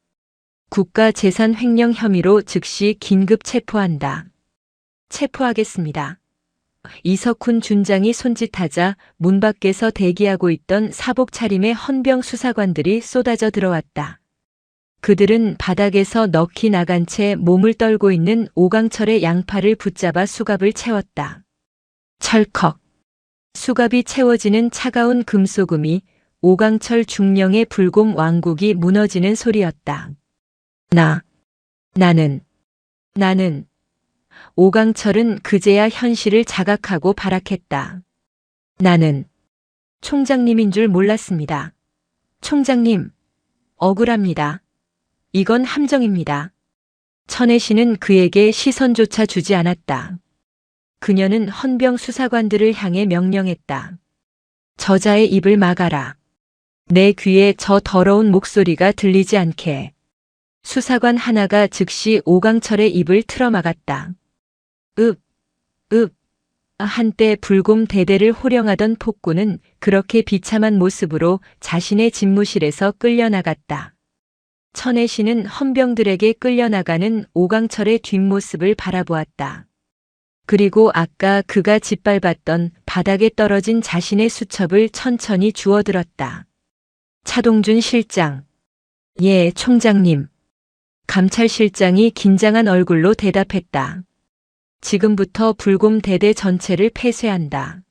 국가재산 횡령 혐의로 즉시 긴급 체포한다. 체포하겠습니다. 이석훈 준장이 손짓하자 문 밖에서 대기하고 있던 사복 차림의 헌병 수사관들이 쏟아져 들어왔다. 그들은 바닥에서 넋이 나간 채 몸을 떨고 있는 오강철의 양팔을 붙잡아 수갑을 채웠다. 철컥. 수갑이 채워지는 차가운 금소금이 오강철 중령의 불곰 왕국이 무너지는 소리였다. 나는. 오강철은 그제야 현실을 자각하고 발악했다. 나는 총장님인 줄 몰랐습니다. 총장님, 억울합니다. 이건 함정입니다. 천혜씨는 그에게 시선조차 주지 않았다. 그녀는 헌병 수사관들을 향해 명령했다. 저자의 입을 막아라. 내 귀에 저 더러운 목소리가 들리지 않게. 수사관 하나가 즉시 오강철의 입을 틀어막았다. 한때 불곰 대대를 호령하던 폭군은 그렇게 비참한 모습으로 자신의 집무실에서 끌려나갔다. 천혜씨는 헌병들에게 끌려나가는 오강철의 뒷모습을 바라보았다. 그리고 아까 그가 짓밟았던 바닥에 떨어진 자신의 수첩을 천천히 주워들었다. 차동준 실장. 예, 총장님. 감찰실장이 긴장한 얼굴로 대답했다. 지금부터 불곰 대대 전체를 폐쇄한다.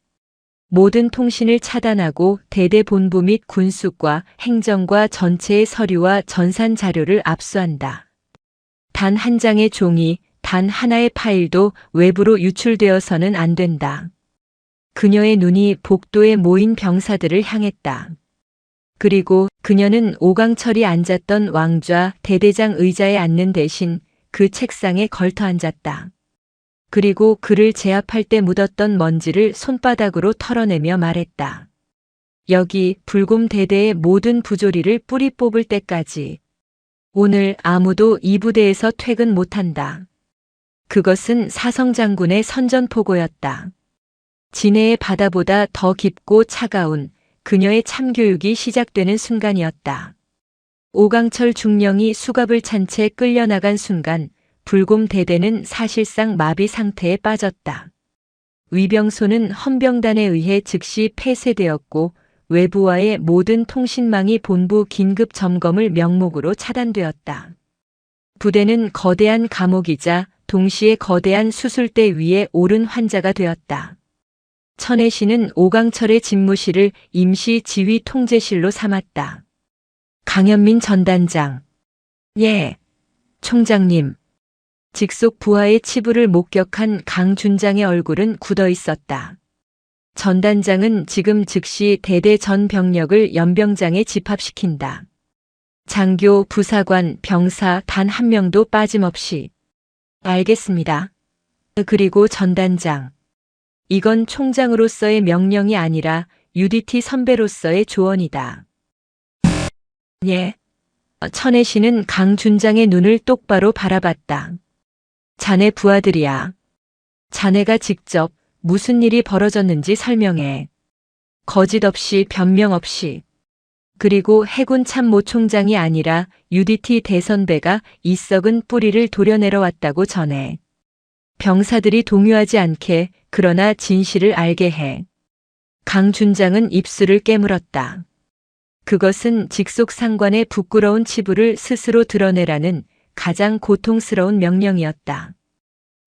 모든 통신을 차단하고 대대 본부 및 군수과 행정과 전체의 서류와 전산 자료를 압수한다. 단 한 장의 종이, 단 하나의 파일도 외부로 유출되어서는 안 된다. 그녀의 눈이 복도에 모인 병사들을 향했다. 그리고 그녀는 오강철이 앉았던 왕좌 대대장 의자에 앉는 대신 그 책상에 걸터 앉았다. 그리고 그를 제압할 때 묻었던 먼지를 손바닥으로 털어내며 말했다. 여기 불곰 대대의 모든 부조리를 뿌리 뽑을 때까지. 오늘 아무도 이 부대에서 퇴근 못한다. 그것은 사성장군의 선전포고였다. 진해의 바다보다 더 깊고 차가운 그녀의 참교육이 시작되는 순간이었다. 오강철 중령이 수갑을 찬 채 끌려나간 순간 불곰 대대는 사실상 마비 상태에 빠졌다. 위병소는 헌병단에 의해 즉시 폐쇄되었고 외부와의 모든 통신망이 본부 긴급 점검을 명목으로 차단되었다. 부대는 거대한 감옥이자 동시에 거대한 수술대 위에 오른 환자가 되었다. 천혜씨는 오강철의 집무실을 임시 지휘 통제실로 삼았다. 강현민 전단장. 예, 총장님. 직속 부하의 치부를 목격한 강 준장의 얼굴은 굳어 있었다. 전단장은 지금 즉시 대대 전 병력을 연병장에 집합시킨다. 장교, 부사관, 병사 단 한 명도 빠짐없이. 알겠습니다. 그리고 전단장. 이건 총장으로서의 명령이 아니라 UDT 선배로서의 조언이다. 예. 천혜씨는 강 준장의 눈을 똑바로 바라봤다. 자네 부하들이야. 자네가 직접 무슨 일이 벌어졌는지 설명해. 거짓 없이 변명 없이. 그리고 해군 참모 총장이 아니라 UDT 대선배가 이 썩은 뿌리를 도려내러 왔다고 전해. 병사들이 동요하지 않게 그러나 진실을 알게 해. 강 준장은 입술을 깨물었다. 그것은 직속 상관의 부끄러운 치부를 스스로 드러내라는 가장 고통스러운 명령이었다.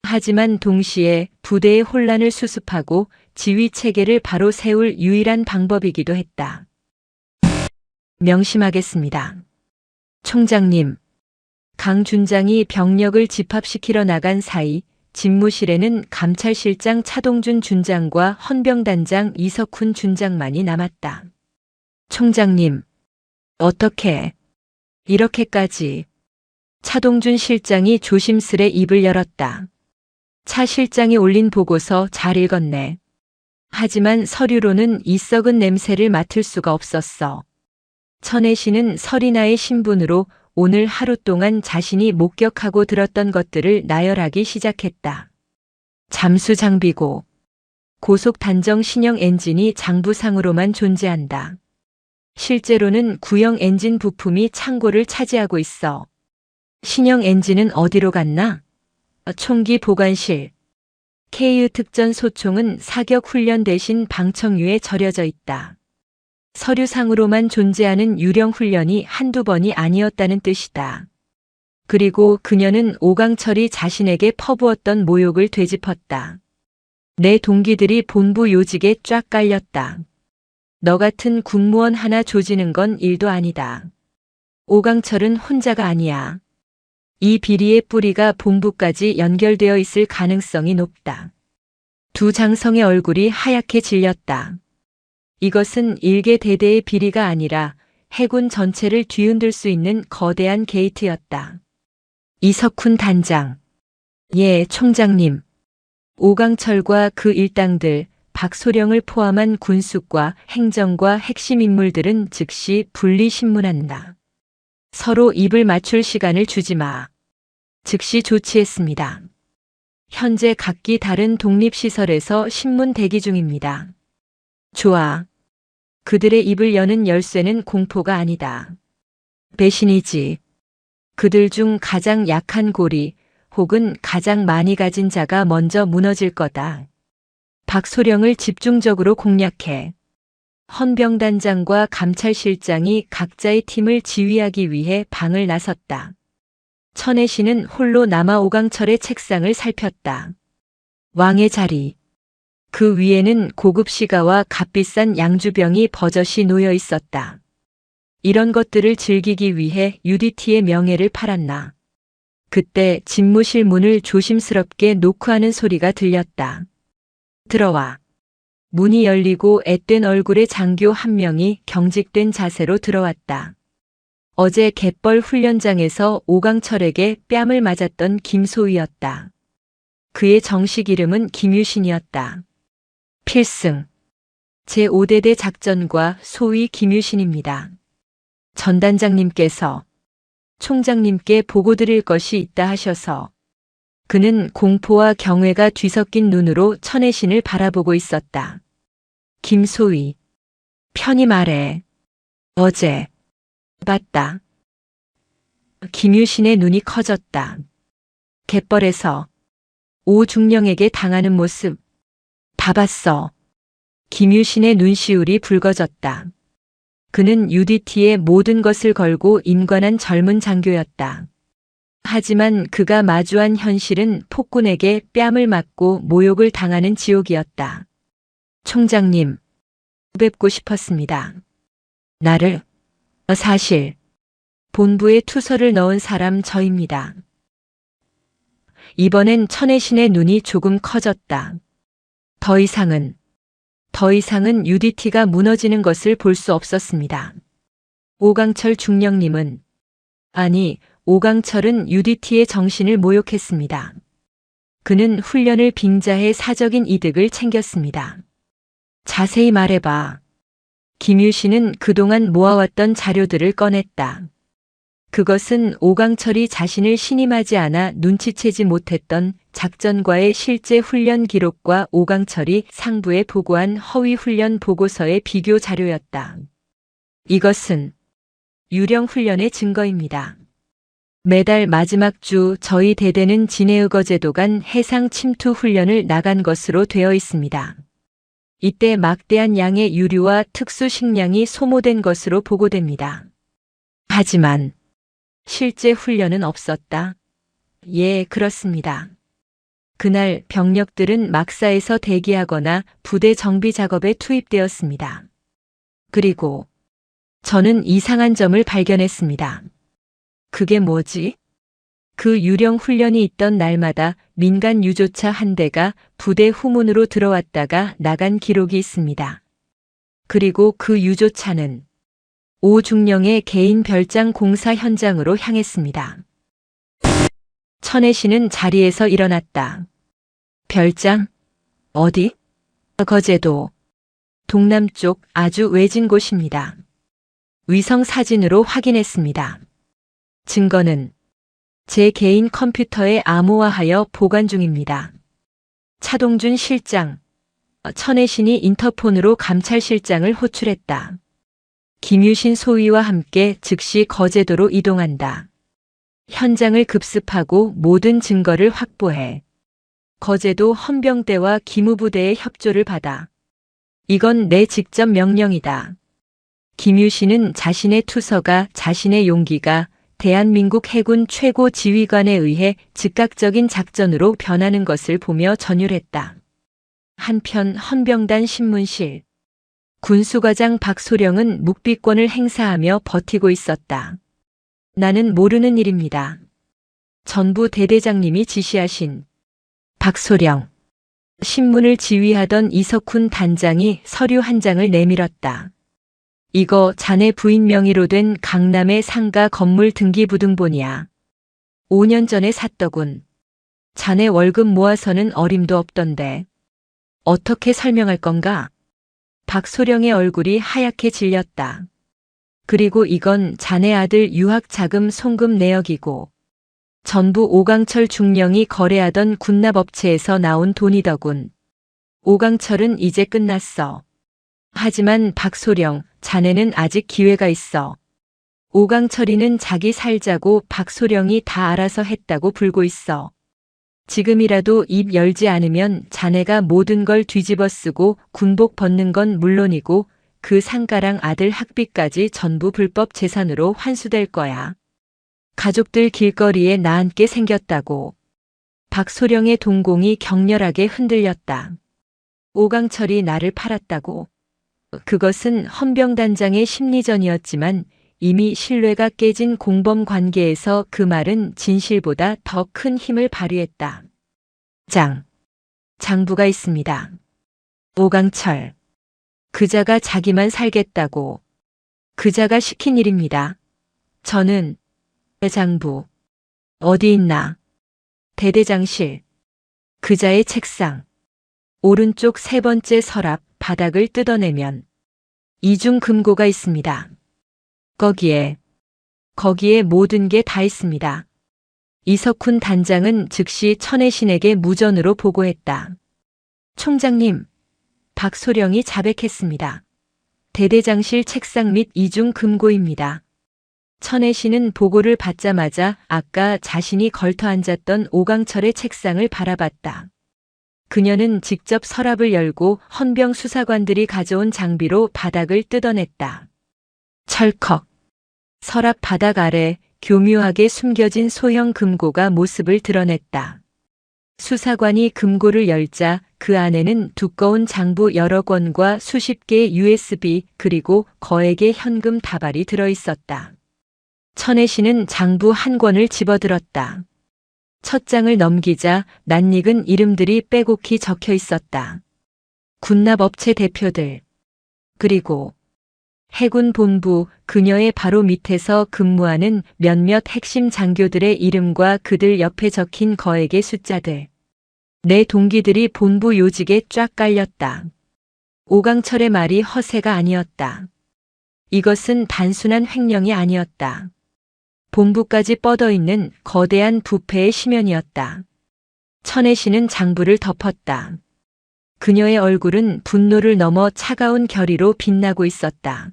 하지만 동시에 부대의 혼란을 수습하고 지휘 체계를 바로 세울 유일한 방법이기도 했다. 명심하겠습니다. 총장님. 강 준장이 병력을 집합시키러 나간 사이 집무실에는 감찰실장 차동준 준장과 헌병단장 이석훈 준장만이 남았다. 총장님. 어떻게 이렇게까지. 차동준 실장이 조심스레 입을 열었다. 차 실장이 올린 보고서 잘 읽었네. 하지만 서류로는 이 썩은 냄새를 맡을 수가 없었어. 천혜 씨는 서리나의 신분으로 오늘 하루 동안 자신이 목격하고 들었던 것들을 나열하기 시작했다. 잠수 장비고, 고속 단정 신형 엔진이 장부상으로만 존재한다. 실제로는 구형 엔진 부품이 창고를 차지하고 있어. 신형 엔진은 어디로 갔나? 총기 보관실. KU 특전 소총은 사격 훈련 대신 방청유에 절여져 있다. 서류상으로만 존재하는 유령 훈련이 한두 번이 아니었다는 뜻이다. 그리고 그녀는 오강철이 자신에게 퍼부었던 모욕을 되짚었다. 내 동기들이 본부 요직에 쫙 깔렸다. 너 같은 군무원 하나 조지는 건 일도 아니다. 오강철은 혼자가 아니야. 이 비리의 뿌리가 본부까지 연결되어 있을 가능성이 높다. 두 장성의 얼굴이 하얗게 질렸다. 이것은 일개 대대의 비리가 아니라 해군 전체를 뒤흔들 수 있는 거대한 게이트였다. 이석훈 단장. 예, 총장님. 오강철과 그 일당들, 박소령을 포함한 군수과 행정과 핵심 인물들은 즉시 분리신문한다. 서로 입을 맞출 시간을 주지 마. 즉시 조치했습니다. 현재 각기 다른 독립시설에서 신문 대기 중입니다. 좋아. 그들의 입을 여는 열쇠는 공포가 아니다. 배신이지. 그들 중 가장 약한 고리 혹은 가장 많이 가진 자가 먼저 무너질 거다. 박소령을 집중적으로 공략해. 헌병단장과 감찰실장이 각자의 팀을 지휘하기 위해 방을 나섰다. 천혜 씨는 홀로 남아 오강철의 책상을 살폈다. 왕의 자리. 그 위에는 고급 시가와 값비싼 양주병이 버젓이 놓여 있었다. 이런 것들을 즐기기 위해 UDT의 명예를 팔았나. 그때 집무실 문을 조심스럽게 노크하는 소리가 들렸다. 들어와. 문이 열리고 앳된 얼굴의 장교 한 명이 경직된 자세로 들어왔다. 어제 갯벌 훈련장에서 오강철에게 뺨을 맞았던 김소희였다. 그의 정식 이름은 김유신이었다. 필승. 제5대대 작전과 소위 김유신입니다. 전단장님께서 총장님께 보고드릴 것이 있다 하셔서. 그는 공포와 경외가 뒤섞인 눈으로 천혜 씨를 바라보고 있었다. 김소희. 편히 말해. 어제. 봤다. 김유신의 눈이 커졌다. 갯벌에서 오중령에게 당하는 모습. 다 봤어. 김유신의 눈시울이 붉어졌다. 그는 UDT의 모든 것을 걸고 임관한 젊은 장교였다. 하지만 그가 마주한 현실은 폭군에게 뺨을 맞고 모욕을 당하는 지옥이었다. 총장님, 뵙고 싶었습니다. 나를? 사실, 본부에 투서를 넣은 사람 저입니다. 이번엔 천혜 씨의 눈이 조금 커졌다. 더 이상은 UDT가 무너지는 것을 볼 수 없었습니다. 오강철 중령님은, 아니, 오강철은 UDT의 정신을 모욕했습니다. 그는 훈련을 빙자해 사적인 이득을 챙겼습니다. 자세히 말해봐. 김유신은 그동안 모아왔던 자료들을 꺼냈다. 그것은 오강철이 자신을 신임하지 않아 눈치채지 못했던 작전과의 실제 훈련 기록과 오강철이 상부에 보고한 허위 훈련 보고서의 비교 자료였다. 이것은 유령 훈련의 증거입니다. 매달 마지막 주 저희 대대는 진해의거 제도간 해상 침투 훈련을 나간 것으로 되어 있습니다. 이때 막대한 양의 유류와 특수 식량이 소모된 것으로 보고됩니다. 하지만 실제 훈련은 없었다. 예, 그렇습니다. 그날 병력들은 막사에서 대기하거나 부대 정비 작업에 투입되었습니다. 그리고 저는 이상한 점을 발견했습니다. 그게 뭐지? 그 유령 훈련이 있던 날마다 민간 유조차 한 대가 부대 후문으로 들어왔다가 나간 기록이 있습니다. 그리고 그 유조차는 오중령의 개인 별장 공사 현장으로 향했습니다. 천혜 씨는 자리에서 일어났다. 별장? 어디? 거제도. 동남쪽 아주 외진 곳입니다. 위성 사진으로 확인했습니다. 증거는 제 개인 컴퓨터에 암호화하여 보관 중입니다. 차동준 실장. 천혜신이 인터폰으로 감찰실장을 호출했다. 김유신 소위와 함께 즉시 거제도로 이동한다. 현장을 급습하고 모든 증거를 확보해 거제도 헌병대와 기무부대의 협조를 받아. 이건 내 직접 명령이다. 김유신은 자신의 투서가, 자신의 용기가 대한민국 해군 최고 지휘관에 의해 즉각적인 작전으로 변하는 것을 보며 전율했다. 한편 헌병단 신문실. 군수과장 박소령은 묵비권을 행사하며 버티고 있었다. 나는 모르는 일입니다. 전부 대대장님이 지시하신. 박소령. 신문을 지휘하던 이석훈 단장이 서류 한 장을 내밀었다. 이거 자네 부인 명의로 된 강남의 상가 건물 등기부등본이야. 5년 전에 샀더군. 자네 월급 모아서는 어림도 없던데. 어떻게 설명할 건가? 박소령의 얼굴이 하얗게 질렸다. 그리고 이건 자네 아들 유학 자금 송금 내역이고 전부 오강철 중령이 거래하던 군납업체에서 나온 돈이더군. 오강철은 이제 끝났어. 하지만 박소령, 자네는 아직 기회가 있어. 오강철이는 자기 살자고 박소령이 다 알아서 했다고 불고 있어. 지금이라도 입 열지 않으면 자네가 모든 걸 뒤집어 쓰고 군복 벗는 건 물론이고 그 상가랑 아들 학비까지 전부 불법 재산으로 환수될 거야. 가족들 길거리에 나앉게 생겼다고. 박소령의 동공이 격렬하게 흔들렸다. 오강철이 나를 팔았다고. 그것은 헌병단장의 심리전이었지만 이미 신뢰가 깨진 공범 관계에서 그 말은 진실보다 더 큰 힘을 발휘했다. 장부가 있습니다. 오강철. 그자가 자기만 살겠다고. 그자가 시킨 일입니다. 저는 장부. 어디 있나? 대대장실. 그자의 책상. 오른쪽 세 번째 서랍 바닥을 뜯어내면 이중 금고가 있습니다. 거기에 모든 게 다 있습니다. 이석훈 단장은 즉시 천혜신에게 무전으로 보고했다. 총장님, 박소령이 자백했습니다. 대대장실 책상 및 이중 금고입니다. 천혜신은 보고를 받자마자 아까 자신이 걸터 앉았던 오강철의 책상을 바라봤다. 그녀는 직접 서랍을 열고 헌병 수사관들이 가져온 장비로 바닥을 뜯어냈다. 철컥. 서랍 바닥 아래 교묘하게 숨겨진 소형 금고가 모습을 드러냈다. 수사관이 금고를 열자 그 안에는 두꺼운 장부 여러 권과 수십 개의 USB 그리고 거액의 현금 다발이 들어있었다. 천혜신은 장부 한 권을 집어들었다. 첫 장을 넘기자 낯익은 이름들이 빼곡히 적혀 있었다. 군납업체 대표들. 그리고 해군 본부, 그녀의 바로 밑에서 근무하는 몇몇 핵심 장교들의 이름과 그들 옆에 적힌 거액의 숫자들. 내 동기들이 본부 요직에 쫙 깔렸다. 오강철의 말이 허세가 아니었다. 이것은 단순한 횡령이 아니었다. 본부까지 뻗어있는 거대한 부패의 심연이었다. 천혜신은 장부를 덮었다. 그녀의 얼굴은 분노를 넘어 차가운 결의로 빛나고 있었다.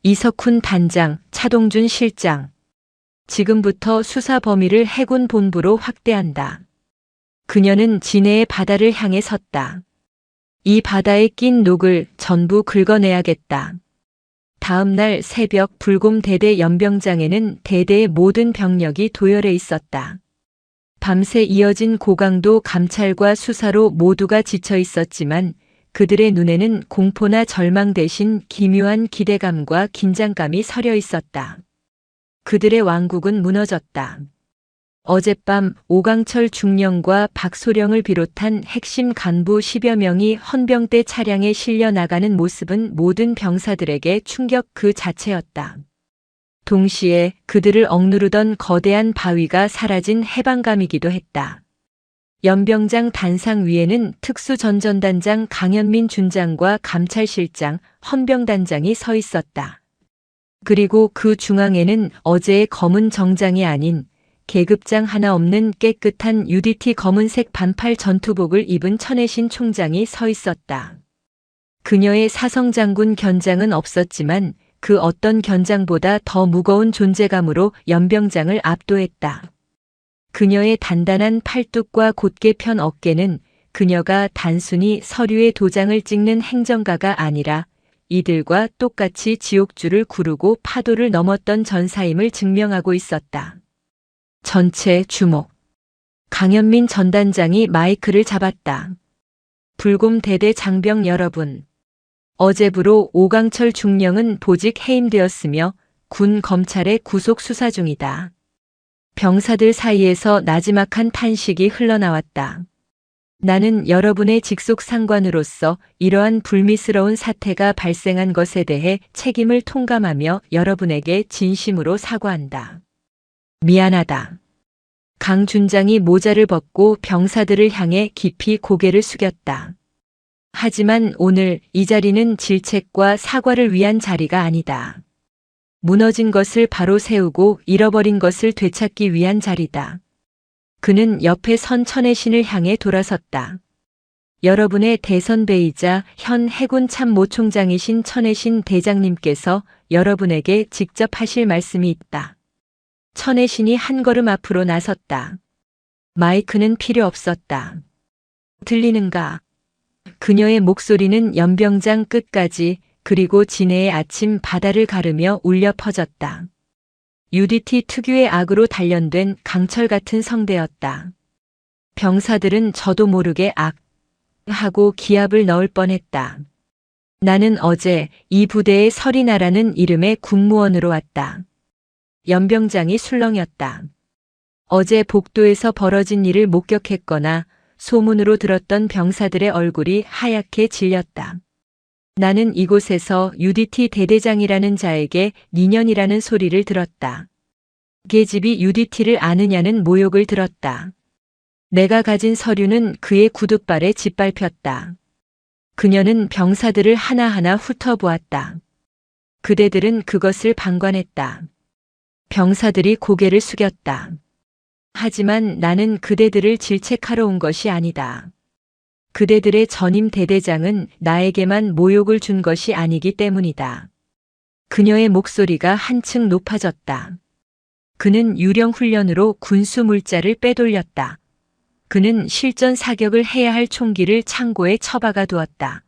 이석훈 단장, 차동준 실장. 지금부터 수사 범위를 해군 본부로 확대한다. 그녀는 진해의 바다를 향해 섰다. 이 바다에 낀 녹을 전부 긁어내야겠다. 다음 날 새벽 불곰 대대 연병장에는 대대의 모든 병력이 도열해 있었다. 밤새 이어진 고강도 감찰과 수사로 모두가 지쳐 있었지만 그들의 눈에는 공포나 절망 대신 기묘한 기대감과 긴장감이 서려 있었다. 그들의 왕국은 무너졌다. 어젯밤 오강철 중령과 박소령을 비롯한 핵심 간부 10여 명이 헌병대 차량에 실려 나가는 모습은 모든 병사들에게 충격 그 자체였다. 동시에 그들을 억누르던 거대한 바위가 사라진 해방감이기도 했다. 연병장 단상 위에는 특수전전단장 강현민 준장과 감찰실장 헌병단장이 서 있었다. 그리고 그 중앙에는 어제의 검은 정장이 아닌 계급장 하나 없는 깨끗한 UDT 검은색 반팔 전투복을 입은 천혜신 총장이 서 있었다. 그녀의 사성장군 견장은 없었지만 그 어떤 견장보다 더 무거운 존재감으로 연병장을 압도했다. 그녀의 단단한 팔뚝과 곧게 편 어깨는 그녀가 단순히 서류에 도장을 찍는 행정가가 아니라 이들과 똑같이 지옥줄을 구르고 파도를 넘었던 전사임을 증명하고 있었다. 전체 주목. 강현민 전단장이 마이크를 잡았다. 불곰대대 장병 여러분. 어제부로 오강철 중령은 보직 해임되었으며 군 검찰의 구속 수사 중이다. 병사들 사이에서 나지막한 탄식이 흘러나왔다. 나는 여러분의 직속 상관으로서 이러한 불미스러운 사태가 발생한 것에 대해 책임을 통감하며 여러분에게 진심으로 사과한다. 미안하다. 강 준장이 모자를 벗고 병사들을 향해 깊이 고개를 숙였다. 하지만 오늘 이 자리는 질책과 사과를 위한 자리가 아니다. 무너진 것을 바로 세우고 잃어버린 것을 되찾기 위한 자리다. 그는 옆에 선 천혜신을 향해 돌아섰다. 여러분의 대선배이자 현 해군 참모총장이신 천혜신 대장님께서 여러분에게 직접 하실 말씀이 있다. 천혜신이 한 걸음 앞으로 나섰다. 마이크는 필요 없었다. 들리는가? 그녀의 목소리는 연병장 끝까지 그리고 진해의 아침 바다를 가르며 울려 퍼졌다. UDT 특유의 악으로 단련된 강철 같은 성대였다. 병사들은 저도 모르게 악 하고 기합을 넣을 뻔했다. 나는 어제 이 부대에 설이나라는 이름의 군무원으로 왔다. 연병장이 술렁였다. 어제 복도에서 벌어진 일을 목격했거나 소문으로 들었던 병사들의 얼굴이 하얗게 질렸다. 나는 이곳에서 UDT 대대장이라는 자에게 니년이라는 소리를 들었다. 계집이 UDT를 아느냐는 모욕을 들었다. 내가 가진 서류는 그의 구둣발에 짓밟혔다. 그녀는 병사들을 하나하나 훑어보았다. 그대들은 그것을 방관했다. 병사들이 고개를 숙였다. 하지만 나는 그대들을 질책하러 온 것이 아니다. 그대들의 전임 대대장은 나에게만 모욕을 준 것이 아니기 때문이다. 그녀의 목소리가 한층 높아졌다. 그는 유령 훈련으로 군수 물자를 빼돌렸다. 그는 실전 사격을 해야 할 총기를 창고에 처박아 두었다.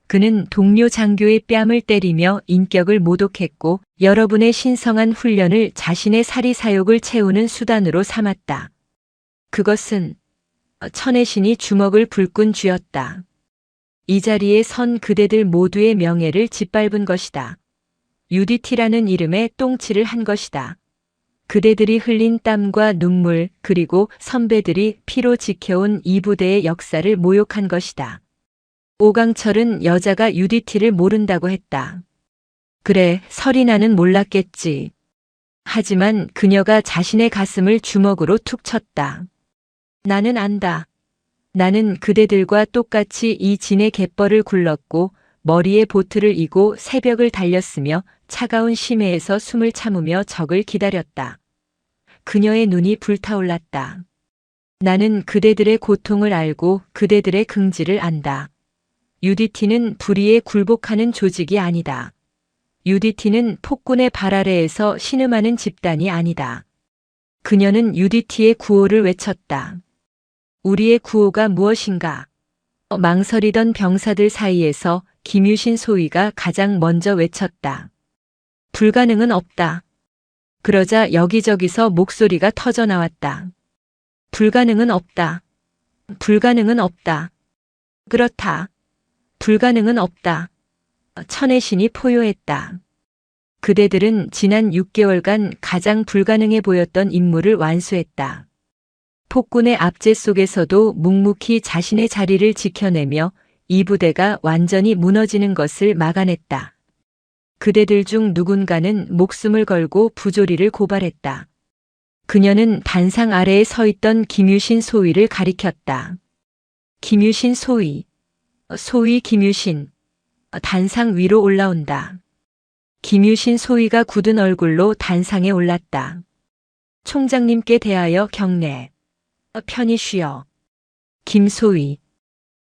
그는 동료 장교의 뺨을 때리며 인격을 모독했고 여러분의 신성한 훈련을 자신의 사리사욕을 채우는 수단으로 삼았다. 그것은 천혜신이 주먹을 불끈 쥐었다. 이 자리에 선 그대들 모두의 명예를 짓밟은 것이다. UDT라는 이름에 똥칠을 한 것이다. 그대들이 흘린 땀과 눈물 그리고 선배들이 피로 지켜온 이 부대의 역사를 모욕한 것이다. 오강철은 여자가 UDT를 모른다고 했다. 그래, 설이나는 몰랐겠지. 하지만 그녀가 자신의 가슴을 주먹으로 툭 쳤다. 나는 안다. 나는 그대들과 똑같이 이 진의 갯벌을 굴렀고 머리에 보트를 이고 새벽을 달렸으며 차가운 심해에서 숨을 참으며 적을 기다렸다. 그녀의 눈이 불타올랐다. 나는 그대들의 고통을 알고 그대들의 긍지를 안다. UDT는 불의에 굴복하는 조직이 아니다. UDT는 폭군의 발 아래에서 신음하는 집단이 아니다. 그녀는 UDT의 구호를 외쳤다. 우리의 구호가 무엇인가? 망설이던 병사들 사이에서 김유신 소위가 가장 먼저 외쳤다. 불가능은 없다. 그러자 여기저기서 목소리가 터져 나왔다. 불가능은 없다. 불가능은 없다. 그렇다. 불가능은 없다. 천혜신이 포효했다. 그대들은 지난 6개월간 가장 불가능해 보였던 임무를 완수했다. 폭군의 압제 속에서도 묵묵히 자신의 자리를 지켜내며 이 부대가 완전히 무너지는 것을 막아냈다. 그대들 중 누군가는 목숨을 걸고 부조리를 고발했다. 그녀는 단상 아래에 서 있던 김유신 소위를 가리켰다. 김유신 소위. 소위 김유신. 단상 위로 올라온다. 김유신 소위가 굳은 얼굴로 단상에 올랐다. 총장님께 대하여 경례. 편히 쉬어. 김소위.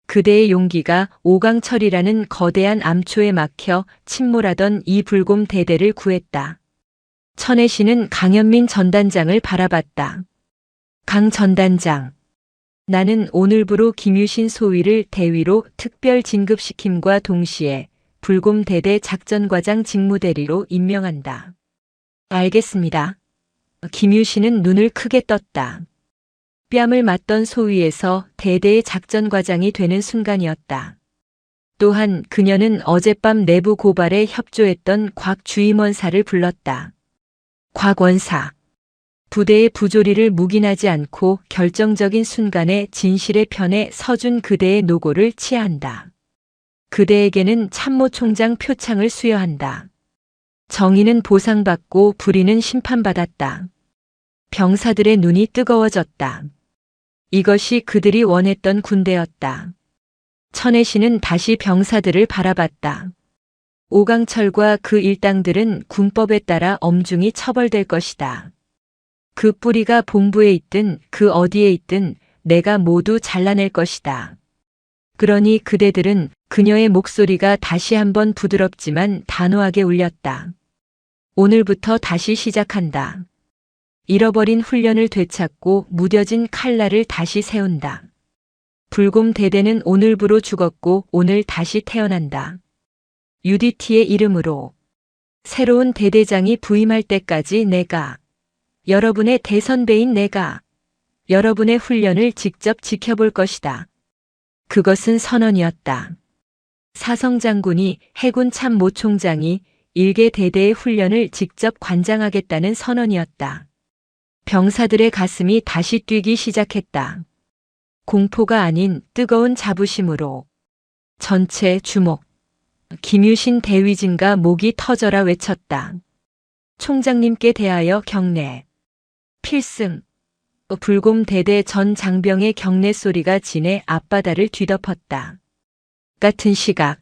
그대의 용기가 오강철이라는 거대한 암초에 막혀 침몰하던 이 불곰 대대를 구했다. 천혜씨는 강현민 전단장을 바라봤다. 강 전단장. 나는 오늘부로 김유신 소위를 대위로 특별 진급시킴과 동시에 불곰 대대 작전과장 직무대리로 임명한다. 알겠습니다. 김유신은 눈을 크게 떴다. 뺨을 맞던 소위에서 대대의 작전과장이 되는 순간이었다. 또한 그녀는 어젯밤 내부 고발에 협조했던 곽 주임원사를 불렀다. 곽 원사. 부대의 부조리를 묵인하지 않고 결정적인 순간에 진실의 편에 서준 그대의 노고를 치하한다. 그대에게는 참모총장 표창을 수여한다. 정의는 보상받고 불의는 심판받았다. 병사들의 눈이 뜨거워졌다. 이것이 그들이 원했던 군대였다. 천혜씨는 다시 병사들을 바라봤다. 오강철과 그 일당들은 군법에 따라 엄중히 처벌될 것이다. 그 뿌리가 본부에 있든 그 어디에 있든 내가 모두 잘라낼 것이다. 그러니 그대들은 그녀의 목소리가 다시 한번 부드럽지만 단호하게 울렸다. 오늘부터 다시 시작한다. 잃어버린 훈련을 되찾고 무뎌진 칼날을 다시 세운다. 불곰 대대는 오늘부로 죽었고 오늘 다시 태어난다. UDT의 이름으로 새로운 대대장이 부임할 때까지 내가, 여러분의 대선배인 내가 여러분의 훈련을 직접 지켜볼 것이다. 그것은 선언이었다. 사성장군이 해군 참모총장이 일개 대대의 훈련을 직접 관장하겠다는 선언이었다. 병사들의 가슴이 다시 뛰기 시작했다. 공포가 아닌 뜨거운 자부심으로. 전체 주목. 김유신 대위진과 목이 터져라 외쳤다. 총장님께 대하여 경례. 필승. 불곰 대대 전 장병의 경례 소리가 진해 앞바다를 뒤덮었다. 같은 시각.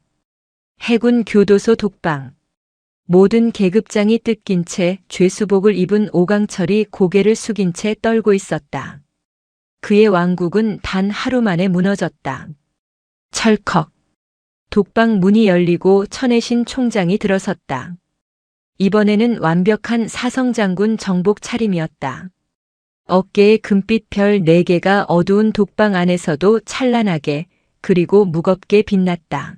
해군 교도소 독방. 모든 계급장이 뜯긴 채 죄수복을 입은 오강철이 고개를 숙인 채 떨고 있었다. 그의 왕국은 단 하루 만에 무너졌다. 철컥. 독방 문이 열리고 천혜신 총장이 들어섰다. 이번에는 완벽한 사성장군 정복 차림이었다. 어깨에 금빛 별 4개가 어두운 독방 안에서도 찬란하게 그리고 무겁게 빛났다.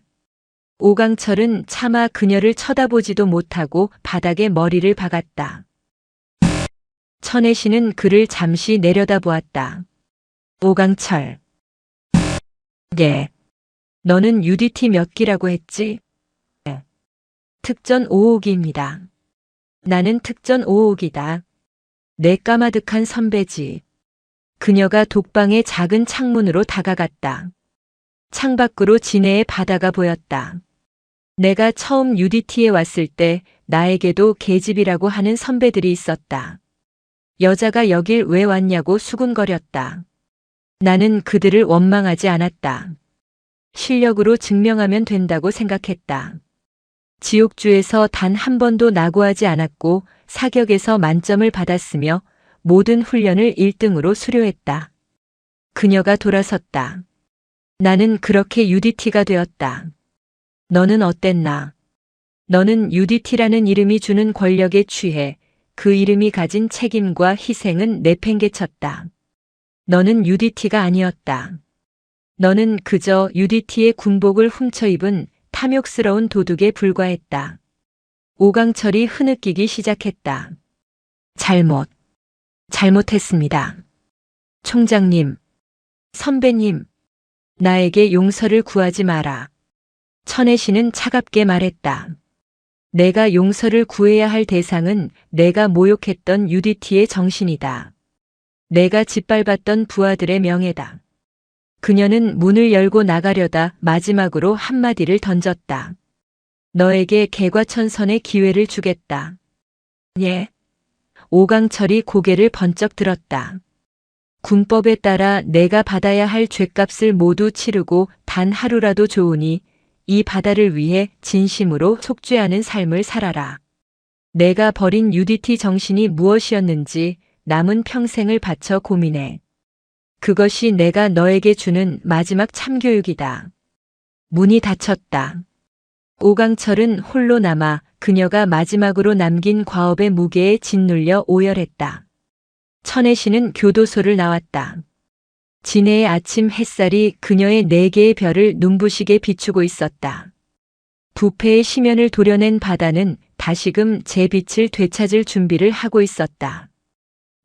오강철은 차마 그녀를 쳐다보지도 못하고 바닥에 머리를 박았다. 천혜씨는 그를 잠시 내려다보았다. 오강철. 예. 너는 UDT 몇 기라고 했지? 네. 특전 5호기입니다. 나는 특전 5호기다. 내 까마득한 선배지. 그녀가 독방의 작은 창문으로 다가갔다. 창밖으로 진해의 바다가 보였다. 내가 처음 UDT에 왔을 때 나에게도 계집이라고 하는 선배들이 있었다. 여자가 여길 왜 왔냐고 수군거렸다. 나는 그들을 원망하지 않았다. 실력으로 증명하면 된다고 생각했다. 지옥주에서 단 한 번도 낙오하지 않았고 사격에서 만점을 받았으며 모든 훈련을 1등으로 수료했다. 그녀가 돌아섰다. 나는 그렇게 UDT가 되었다. 너는 어땠나? 너는 UDT라는 이름이 주는 권력에 취해 그 이름이 가진 책임과 희생은 내팽개쳤다. 너는 UDT가 아니었다. 너는 그저 UDT의 군복을 훔쳐 입은 탐욕스러운 도둑에 불과했다. 오강철이 흐느끼기 시작했다. 잘못했습니다. 총장님, 선배님, 나에게 용서를 구하지 마라. 천혜씨는 차갑게 말했다. 내가 용서를 구해야 할 대상은 내가 모욕했던 UDT의 정신이다. 내가 짓밟았던 부하들의 명예다. 그녀는 문을 열고 나가려다 마지막으로 한마디를 던졌다. 너에게 개과천선의 기회를 주겠다. 예. 오강철이 고개를 번쩍 들었다. 군법에 따라 내가 받아야 할 죗값을 모두 치르고 단 하루라도 좋으니 이 바다를 위해 진심으로 속죄하는 삶을 살아라. 내가 버린 UDT 정신이 무엇이었는지 남은 평생을 바쳐 고민해. 그것이 내가 너에게 주는 마지막 참교육이다. 문이 닫혔다. 오강철은 홀로 남아 그녀가 마지막으로 남긴 과업의 무게에 짓눌려 오열했다. 천혜씨는 교도소를 나왔다. 진해의 아침 햇살이 그녀의 4개의 별을 눈부시게 비추고 있었다. 부패의 심연을 도려낸 바다는 다시금 제 빛을 되찾을 준비를 하고 있었다.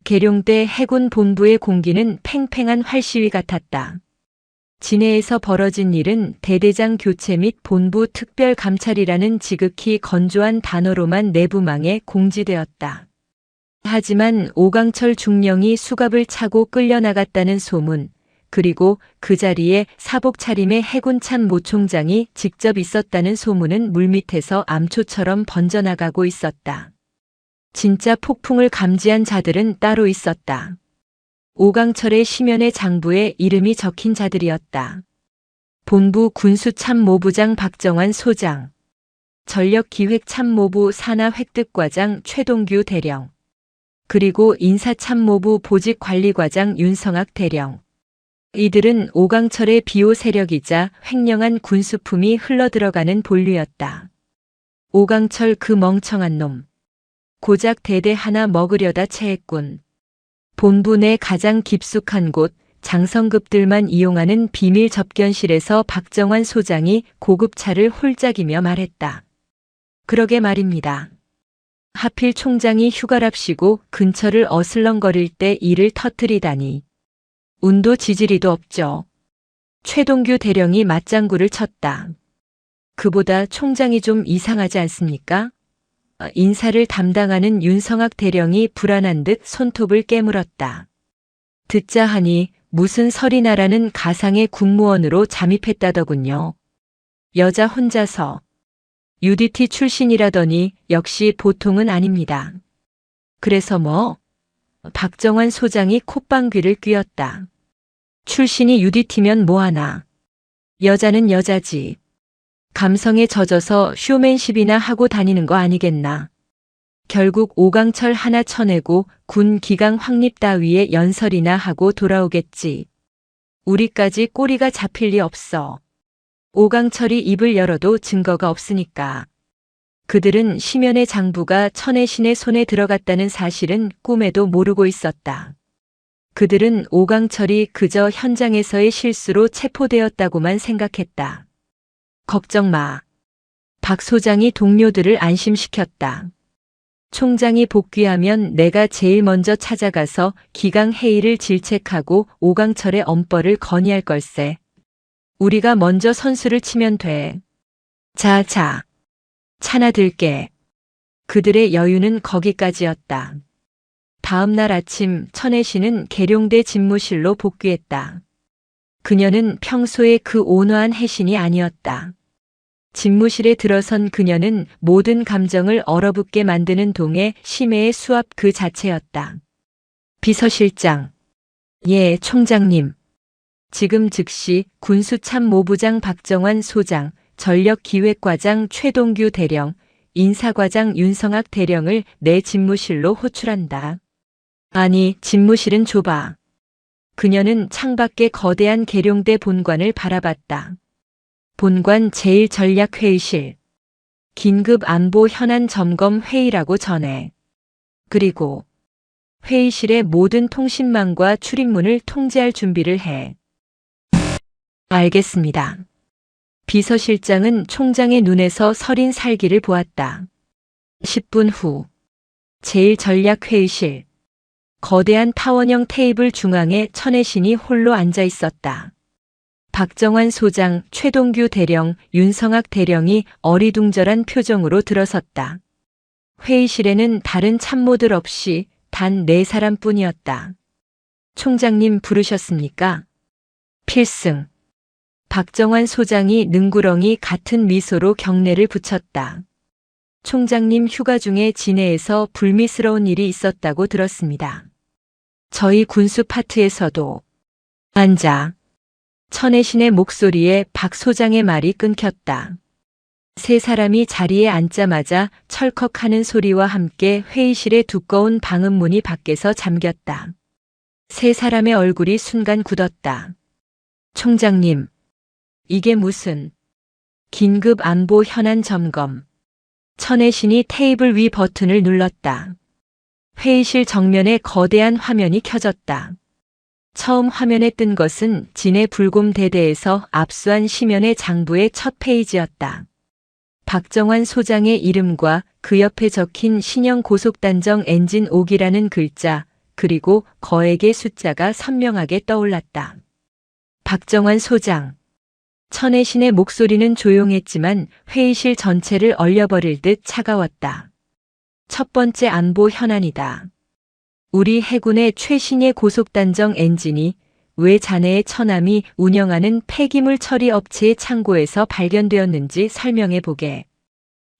계룡대 해군 본부의 공기는 팽팽한 활시위 같았다. 진해에서 벌어진 일은 대대장 교체 및 본부 특별 감찰이라는 지극히 건조한 단어로만 내부망에 공지되었다. 하지만 오강철 중령이 수갑을 차고 끌려나갔다는 소문, 그리고 그 자리에 사복 차림의 해군참 모 총장이 직접 있었다는 소문은 물밑에서 암초처럼 번져나가고 있었다. 진짜 폭풍을 감지한 자들은 따로 있었다. 오강철의 시면의 장부에 이름이 적힌 자들이었다. 본부 군수참모부장 박정환 소장, 전력기획참모부 산하획득과장 최동규 대령, 그리고 인사참모부 보직관리과장 윤성학 대령. 이들은 오강철의 비호 세력이자 횡령한 군수품이 흘러들어가는 본류였다. 오강철 그 멍청한 놈. 고작 대대 하나 먹으려다 체했군. 본부 내 가장 깊숙한 곳 장성급들만 이용하는 비밀 접견실에서 박정환 소장이 고급차를 홀짝이며 말했다. 그러게 말입니다. 하필 총장이 휴가랍시고 근처를 어슬렁거릴 때 일을 터뜨리다니. 운도 지지리도 없죠. 최동규 대령이 맞장구를 쳤다. 그보다 총장이 좀 이상하지 않습니까? 인사를 담당하는 윤성학 대령이 불안한 듯 손톱을 깨물었다. 듣자 하니 무슨 설이나라는 가상의 국무원으로 잠입했다더군요. 여자 혼자서. UDT 출신이라더니 역시 보통은 아닙니다. 그래서 뭐? 박정환 소장이 콧방귀를 뀌었다. 출신이 UDT면 뭐하나. 여자는 여자지. 감성에 젖어서 쇼맨십이나 하고 다니는 거 아니겠나. 결국 오강철 하나 쳐내고 군 기강 확립 따위의 연설이나 하고 돌아오겠지. 우리까지 꼬리가 잡힐 리 없어. 오강철이 입을 열어도 증거가 없으니까. 그들은 시면의 장부가 천혜신의 손에 들어갔다는 사실은 꿈에도 모르고 있었다. 그들은 오강철이 그저 현장에서의 실수로 체포되었다고만 생각했다. 걱정 마. 박 소장이 동료들을 안심시켰다. 총장이 복귀하면 내가 제일 먼저 찾아가서 기강 회의를 질책하고 오강철의 엄벌을 건의할 걸세. 우리가 먼저 선수를 치면 돼. 자. 차나 들게. 그들의 여유는 거기까지였다. 다음 날 아침 천혜씨는 계룡대 집무실로 복귀했다. 그녀는 평소의 그 온화한 혜신이 아니었다. 집무실에 들어선 그녀는 모든 감정을 얼어붙게 만드는 동의 심해의 수압 그 자체였다. 비서실장. 예, 총장님. 지금 즉시 군수참모부장 박정환 소장, 전력기획과장 최동규 대령, 인사과장 윤성학 대령을 내 집무실로 호출한다. 아니, 집무실은 좁아. 그녀는 창밖의 거대한 계룡대 본관을 바라봤다. 본관 제1전략회의실. 긴급 안보 현안 점검 회의라고 전해. 그리고 회의실의 모든 통신망과 출입문을 통제할 준비를 해. 알겠습니다. 비서실장은 총장의 눈에서 서린 살기를 보았다. 10분 후 제1전략회의실. 거대한 타원형 테이블 중앙에 천혜신이 홀로 앉아 있었다. 박정환 소장, 최동규 대령, 윤성학 대령이 어리둥절한 표정으로 들어섰다. 회의실에는 다른 참모들 없이 단 4사람뿐이었다. 총장님 부르셨습니까? 필승. 박정환 소장이 능구렁이 같은 미소로 경례를 붙였다. 총장님 휴가 중에 진해에서 불미스러운 일이 있었다고 들었습니다. 저희 군수 파트에서도. 앉아. 천혜신의 목소리에 박 소장의 말이 끊겼다. 세 사람이 자리에 앉자마자 철컥하는 소리와 함께 회의실의 두꺼운 방음문이 밖에서 잠겼다. 세 사람의 얼굴이 순간 굳었다. 총장님, 이게 무슨 긴급 안보 현안 점검. 천혜신이 테이블 위 버튼을 눌렀다. 회의실 정면에 거대한 화면이 켜졌다. 처음 화면에 뜬 것은 진해 불곰대대에서 압수한 심연의 장부의 첫 페이지였다. 박정환 소장의 이름과 그 옆에 적힌 신형 고속단정 엔진 5기라는 글자, 그리고 거액의 숫자가 선명하게 떠올랐다. 박정환 소장. 천혜신의 목소리는 조용했지만 회의실 전체를 얼려버릴 듯 차가웠다. 첫 번째 안보 현안이다. 우리 해군의 최신의 고속단정 엔진이 왜 자네의 처남이 운영하는 폐기물 처리 업체의 창고에서 발견되었는지 설명해 보게.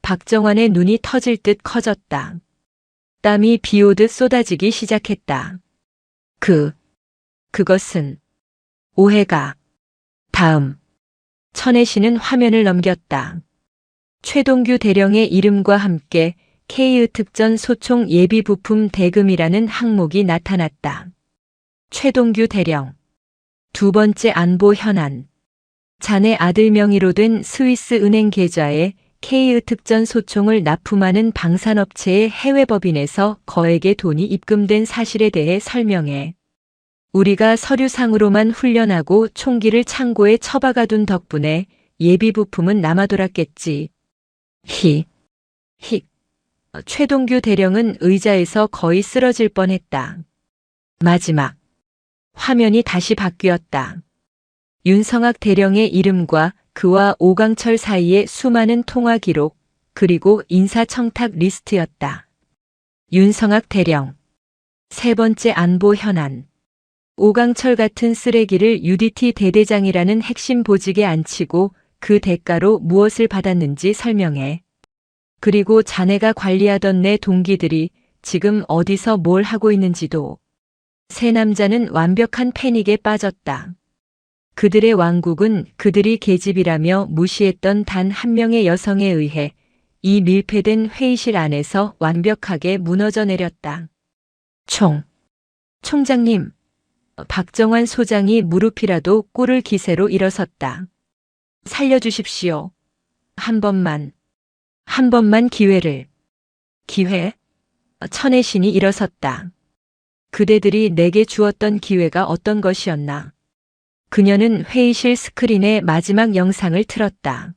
박정환의 눈이 터질 듯 커졌다. 땀이 비오듯 쏟아지기 시작했다. 그것은 오해가. 다음. 천혜신은 화면을 넘겼다. 최동규 대령의 이름과 함께 K의 특전 소총 예비 부품 대금이라는 항목이 나타났다. 최동규 대령. 두 번째 안보 현안. 자네 아들 명의로 된 스위스 은행 계좌에 K의 특전 소총을 납품하는 방산업체의 해외 법인에서 거액의 돈이 입금된 사실에 대해 설명해. 우리가 서류상으로만 훈련하고 총기를 창고에 처박아둔 덕분에 예비 부품은 남아돌았겠지. 히. 최동규 대령은 의자에서 거의 쓰러질 뻔했다. 마지막. 화면이 다시 바뀌었다. 윤성학 대령의 이름과 그와 오강철 사이의 수많은 통화 기록, 그리고 인사청탁 리스트였다. 윤성학 대령. 세 번째 안보 현안. 오강철 같은 쓰레기를 UDT 대대장이라는 핵심 보직에 앉히고 그 대가로 무엇을 받았는지 설명해. 그리고 자네가 관리하던 내 동기들이 지금 어디서 뭘 하고 있는지도. 세 남자는 완벽한 패닉에 빠졌다. 그들의 왕국은 그들이 계집이라며 무시했던 단 한 명의 여성에 의해 이 밀폐된 회의실 안에서 완벽하게 무너져 내렸다. 총장님. 박정환 소장이 무릎이라도 꿇을 기세로 일어섰다. 살려주십시오. 한 번만 기회를. 기회? 천혜신이 일어섰다. 그대들이 내게 주었던 기회가 어떤 것이었나? 그녀는 회의실 스크린에 마지막 영상을 틀었다.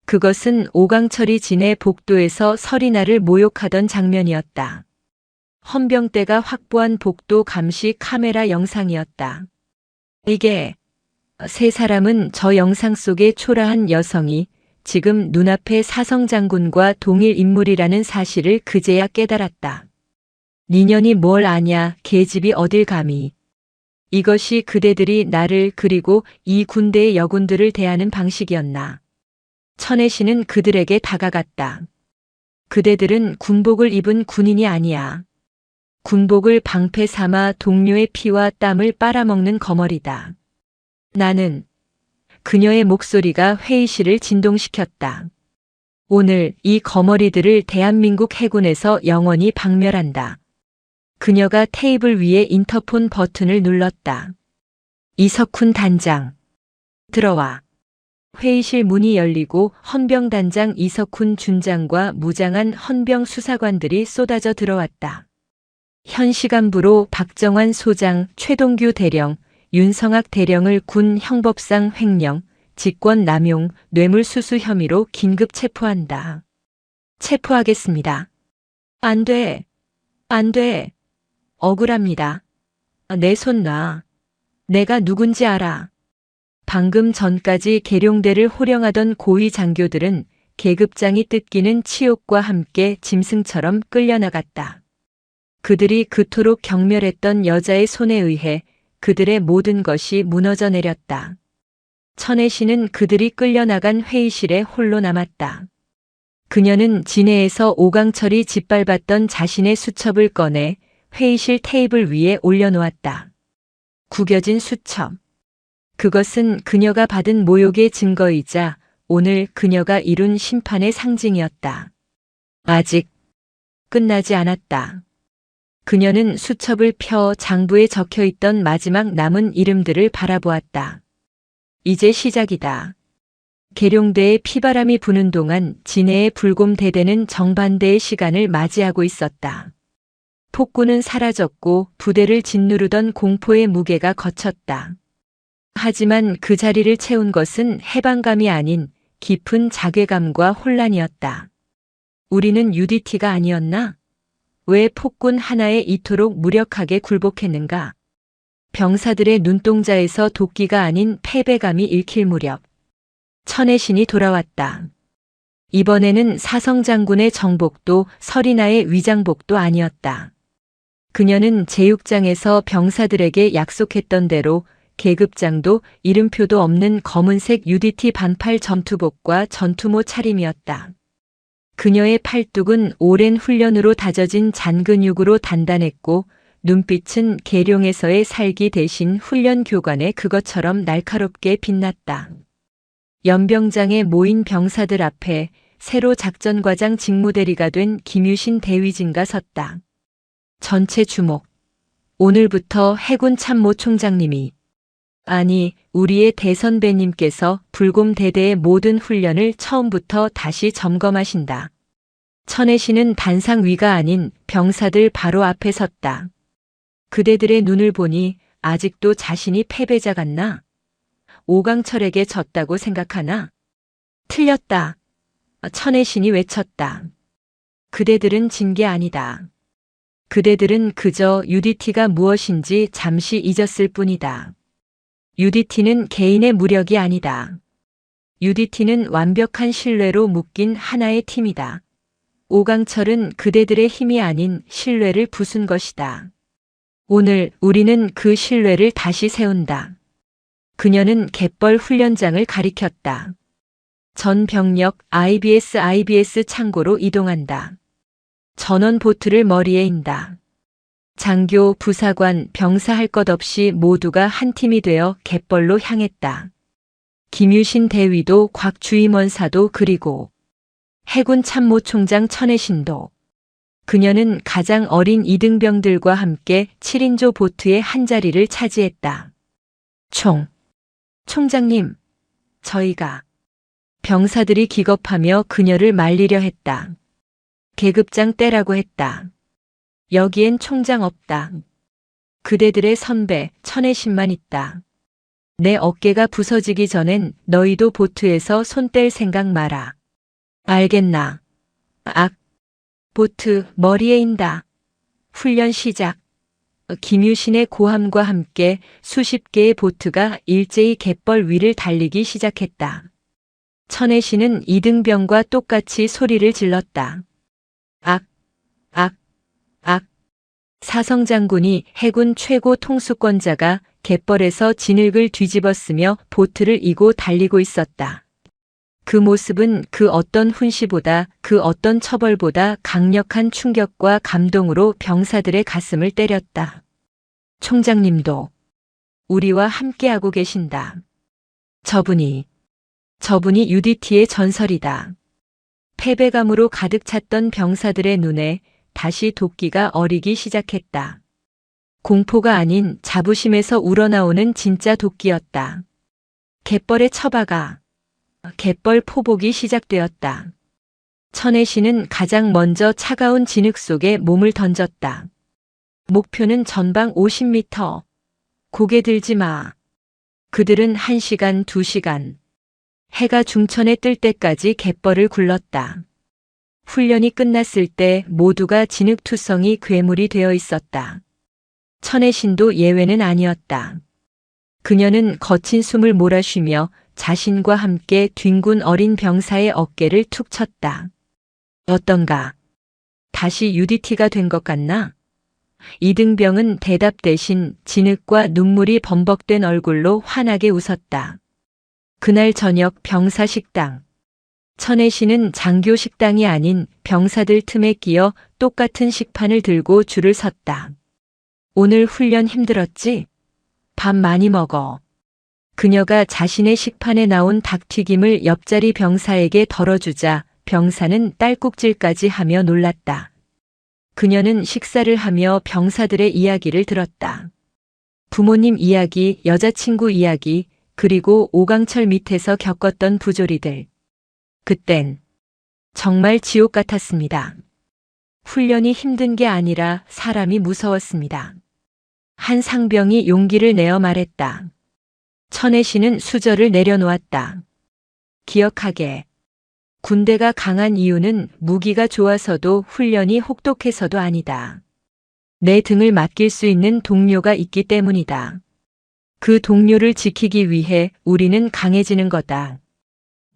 그것은 오강철이 진해 복도에서 서리나를 모욕하던 장면이었다. 헌병대가 확보한 복도 감시 카메라 영상이었다. 이게. 세 사람은 저 영상 속의 초라한 여성이 지금 눈앞의 사성 장군과 동일 인물이라는 사실을 그제야 깨달았다. 니년이 뭘 아냐, 계집이 어딜 감히. 이것이 그대들이 나를 그리고 이 군대의 여군들을 대하는 방식이었나. 천혜신은 그들에게 다가갔다. 그대들은 군복을 입은 군인이 아니야. 군복을 방패 삼아 동료의 피와 땀을 빨아먹는 거머리다. 나는. 그녀의 목소리가 회의실을 진동시켰다. 오늘 이 거머리들을 대한민국 해군에서 영원히 박멸한다. 그녀가 테이블 위에 인터폰 버튼을 눌렀다. 이석훈 단장. 들어와. 회의실 문이 열리고 헌병단장 이석훈 준장과 무장한 헌병 수사관들이 쏟아져 들어왔다. 현 시간부로 박정환 소장, 최동규 대령, 윤성학 대령을 군 형법상 횡령, 직권 남용, 뇌물수수 혐의로 긴급 체포한다. 체포하겠습니다. 안 돼. 억울합니다. 내 손 놔. 내가 누군지 알아. 방금 전까지 계룡대를 호령하던 고위 장교들은 계급장이 뜯기는 치욕과 함께 짐승처럼 끌려나갔다. 그들이 그토록 경멸했던 여자의 손에 의해 그들의 모든 것이 무너져 내렸다. 천혜신은 그들이 끌려나간 회의실에 홀로 남았다. 그녀는 진해에서 오강철이 짓밟았던 자신의 수첩을 꺼내 회의실 테이블 위에 올려놓았다. 구겨진 수첩. 그것은 그녀가 받은 모욕의 증거이자 오늘 그녀가 이룬 심판의 상징이었다. 아직 끝나지 않았다. 그녀는 수첩을 펴 장부에 적혀있던 마지막 남은 이름들을 바라보았다. 이제 시작이다. 계룡대에 피바람이 부는 동안 진해의 불곰대대는 정반대의 시간을 맞이하고 있었다. 폭군은 사라졌고 부대를 짓누르던 공포의 무게가 걷혔다. 하지만 그 자리를 채운 것은 해방감이 아닌 깊은 자괴감과 혼란이었다. 우리는 UDT가 아니었나? 왜 폭군 하나에 이토록 무력하게 굴복했는가? 병사들의 눈동자에서 도끼가 아닌 패배감이 읽힐 무렵 천의 신이 돌아왔다. 이번에는 사성장군의 정복도 서리나의 위장복도 아니었다. 그녀는 제육장에서 병사들에게 약속했던 대로 계급장도 이름표도 없는 검은색 UDT 반팔 전투복과 전투모 차림이었다. 그녀의 팔뚝은 오랜 훈련으로 다져진 잔근육으로 단단했고 눈빛은 계룡에서의 살기 대신 훈련 교관의 그것처럼 날카롭게 빛났다. 연병장에 모인 병사들 앞에 새로 작전과장 직무대리가 된 김유신 대위진가 섰다. 전체 주목. 오늘부터 해군 참모총장님이 아니 우리의 대선배님께서 불곰대대의 모든 훈련을 처음부터 다시 점검하신다. 천의 신은 단상 위가 아닌 병사들 바로 앞에 섰다. 그대들의 눈을 보니 아직도 자신이 패배자 같나? 오강철에게 졌다고 생각하나? 틀렸다. 천의 신이 외쳤다. 그대들은 진 게 아니다. 그대들은 그저 UDT가 무엇인지 잠시 잊었을 뿐이다. UDT는 개인의 무력이 아니다. UDT는 완벽한 신뢰로 묶인 하나의 팀이다. 오강철은 그대들의 힘이 아닌 신뢰를 부순 것이다. 오늘 우리는 그 신뢰를 다시 세운다. 그녀는 갯벌 훈련장을 가리켰다. 전 병력 IBS 창고로 이동한다. 전원 보트를 머리에 인다. 장교, 부사관, 병사 할 것 없이 모두가 한 팀이 되어 갯벌로 향했다. 김유신 대위도 곽주임원사도 그리고 해군 참모총장 천의 신도. 그녀는 가장 어린 이등병들과 함께 7인조 보트의 한 자리를 차지했다. 총장님, 저희가. 병사들이 기겁하며 그녀를 말리려 했다. 계급장 떼라고 했다. 여기엔 총장 없다. 그대들의 선배 천의 신만 있다. 내 어깨가 부서지기 전엔 너희도 보트에서 손 뗄 생각 마라. 알겠나? 보트 머리에 인다. 훈련 시작. 김유신의 고함과 함께 수십 개의 보트가 일제히 갯벌 위를 달리기 시작했다. 천의 신은 이등병과 똑같이 소리를 질렀다. 사성장군이 해군 최고 통수권자가 갯벌에서 진흙을 뒤집어쓰며 보트를 이고 달리고 있었다. 그 모습은 그 어떤 훈시보다 그 어떤 처벌보다 강력한 충격과 감동으로 병사들의 가슴을 때렸다. 총장님도 우리와 함께하고 계신다. 저분이 UDT의 전설이다. 패배감으로 가득 찼던 병사들의 눈에 다시 도끼가 어리기 시작했다. 공포가 아닌 자부심에서 우러나오는 진짜 도끼였다. 갯벌에 처박아. 갯벌 포복이 시작되었다. 천의 신은 가장 먼저 차가운 진흙 속에 몸을 던졌다. 목표는 전방 50m. 고개 들지 마. 그들은 1시간, 2시간. 해가 중천에 뜰 때까지 갯벌을 굴렀다. 훈련이 끝났을 때 모두가 진흙투성이 괴물이 되어 있었다. 천의 신도 예외는 아니었다. 그녀는 거친 숨을 몰아쉬며 자신과 함께 뒹군 어린 병사의 어깨를 툭 쳤다. 어떤가? 다시 UDT가 된 것 같나? 이등병은 대답 대신 진흙과 눈물이 범벅된 얼굴로 환하게 웃었다. 그날 저녁 병사 식당. 천혜씨는 장교 식당이 아닌 병사들 틈에 끼어 똑같은 식판을 들고 줄을 섰다. 오늘 훈련 힘들었지? 밥 많이 먹어. 그녀가 자신의 식판에 나온 닭튀김을 옆자리 병사에게 덜어주자 병사는 딸꾹질까지 하며 놀랐다. 그녀는 식사를 하며 병사들의 이야기를 들었다. 부모님 이야기, 여자친구 이야기, 그리고 오강철 밑에서 겪었던 부조리들. 그땐 정말 지옥 같았습니다. 훈련이 힘든 게 아니라 사람이 무서웠습니다. 한 상병이 용기를 내어 말했다. 천혜씨는 수저를 내려놓았다. 기억하게. 군대가 강한 이유는 무기가 좋아서도 훈련이 혹독해서도 아니다. 내 등을 맡길 수 있는 동료가 있기 때문이다. 그 동료를 지키기 위해 우리는 강해지는 거다.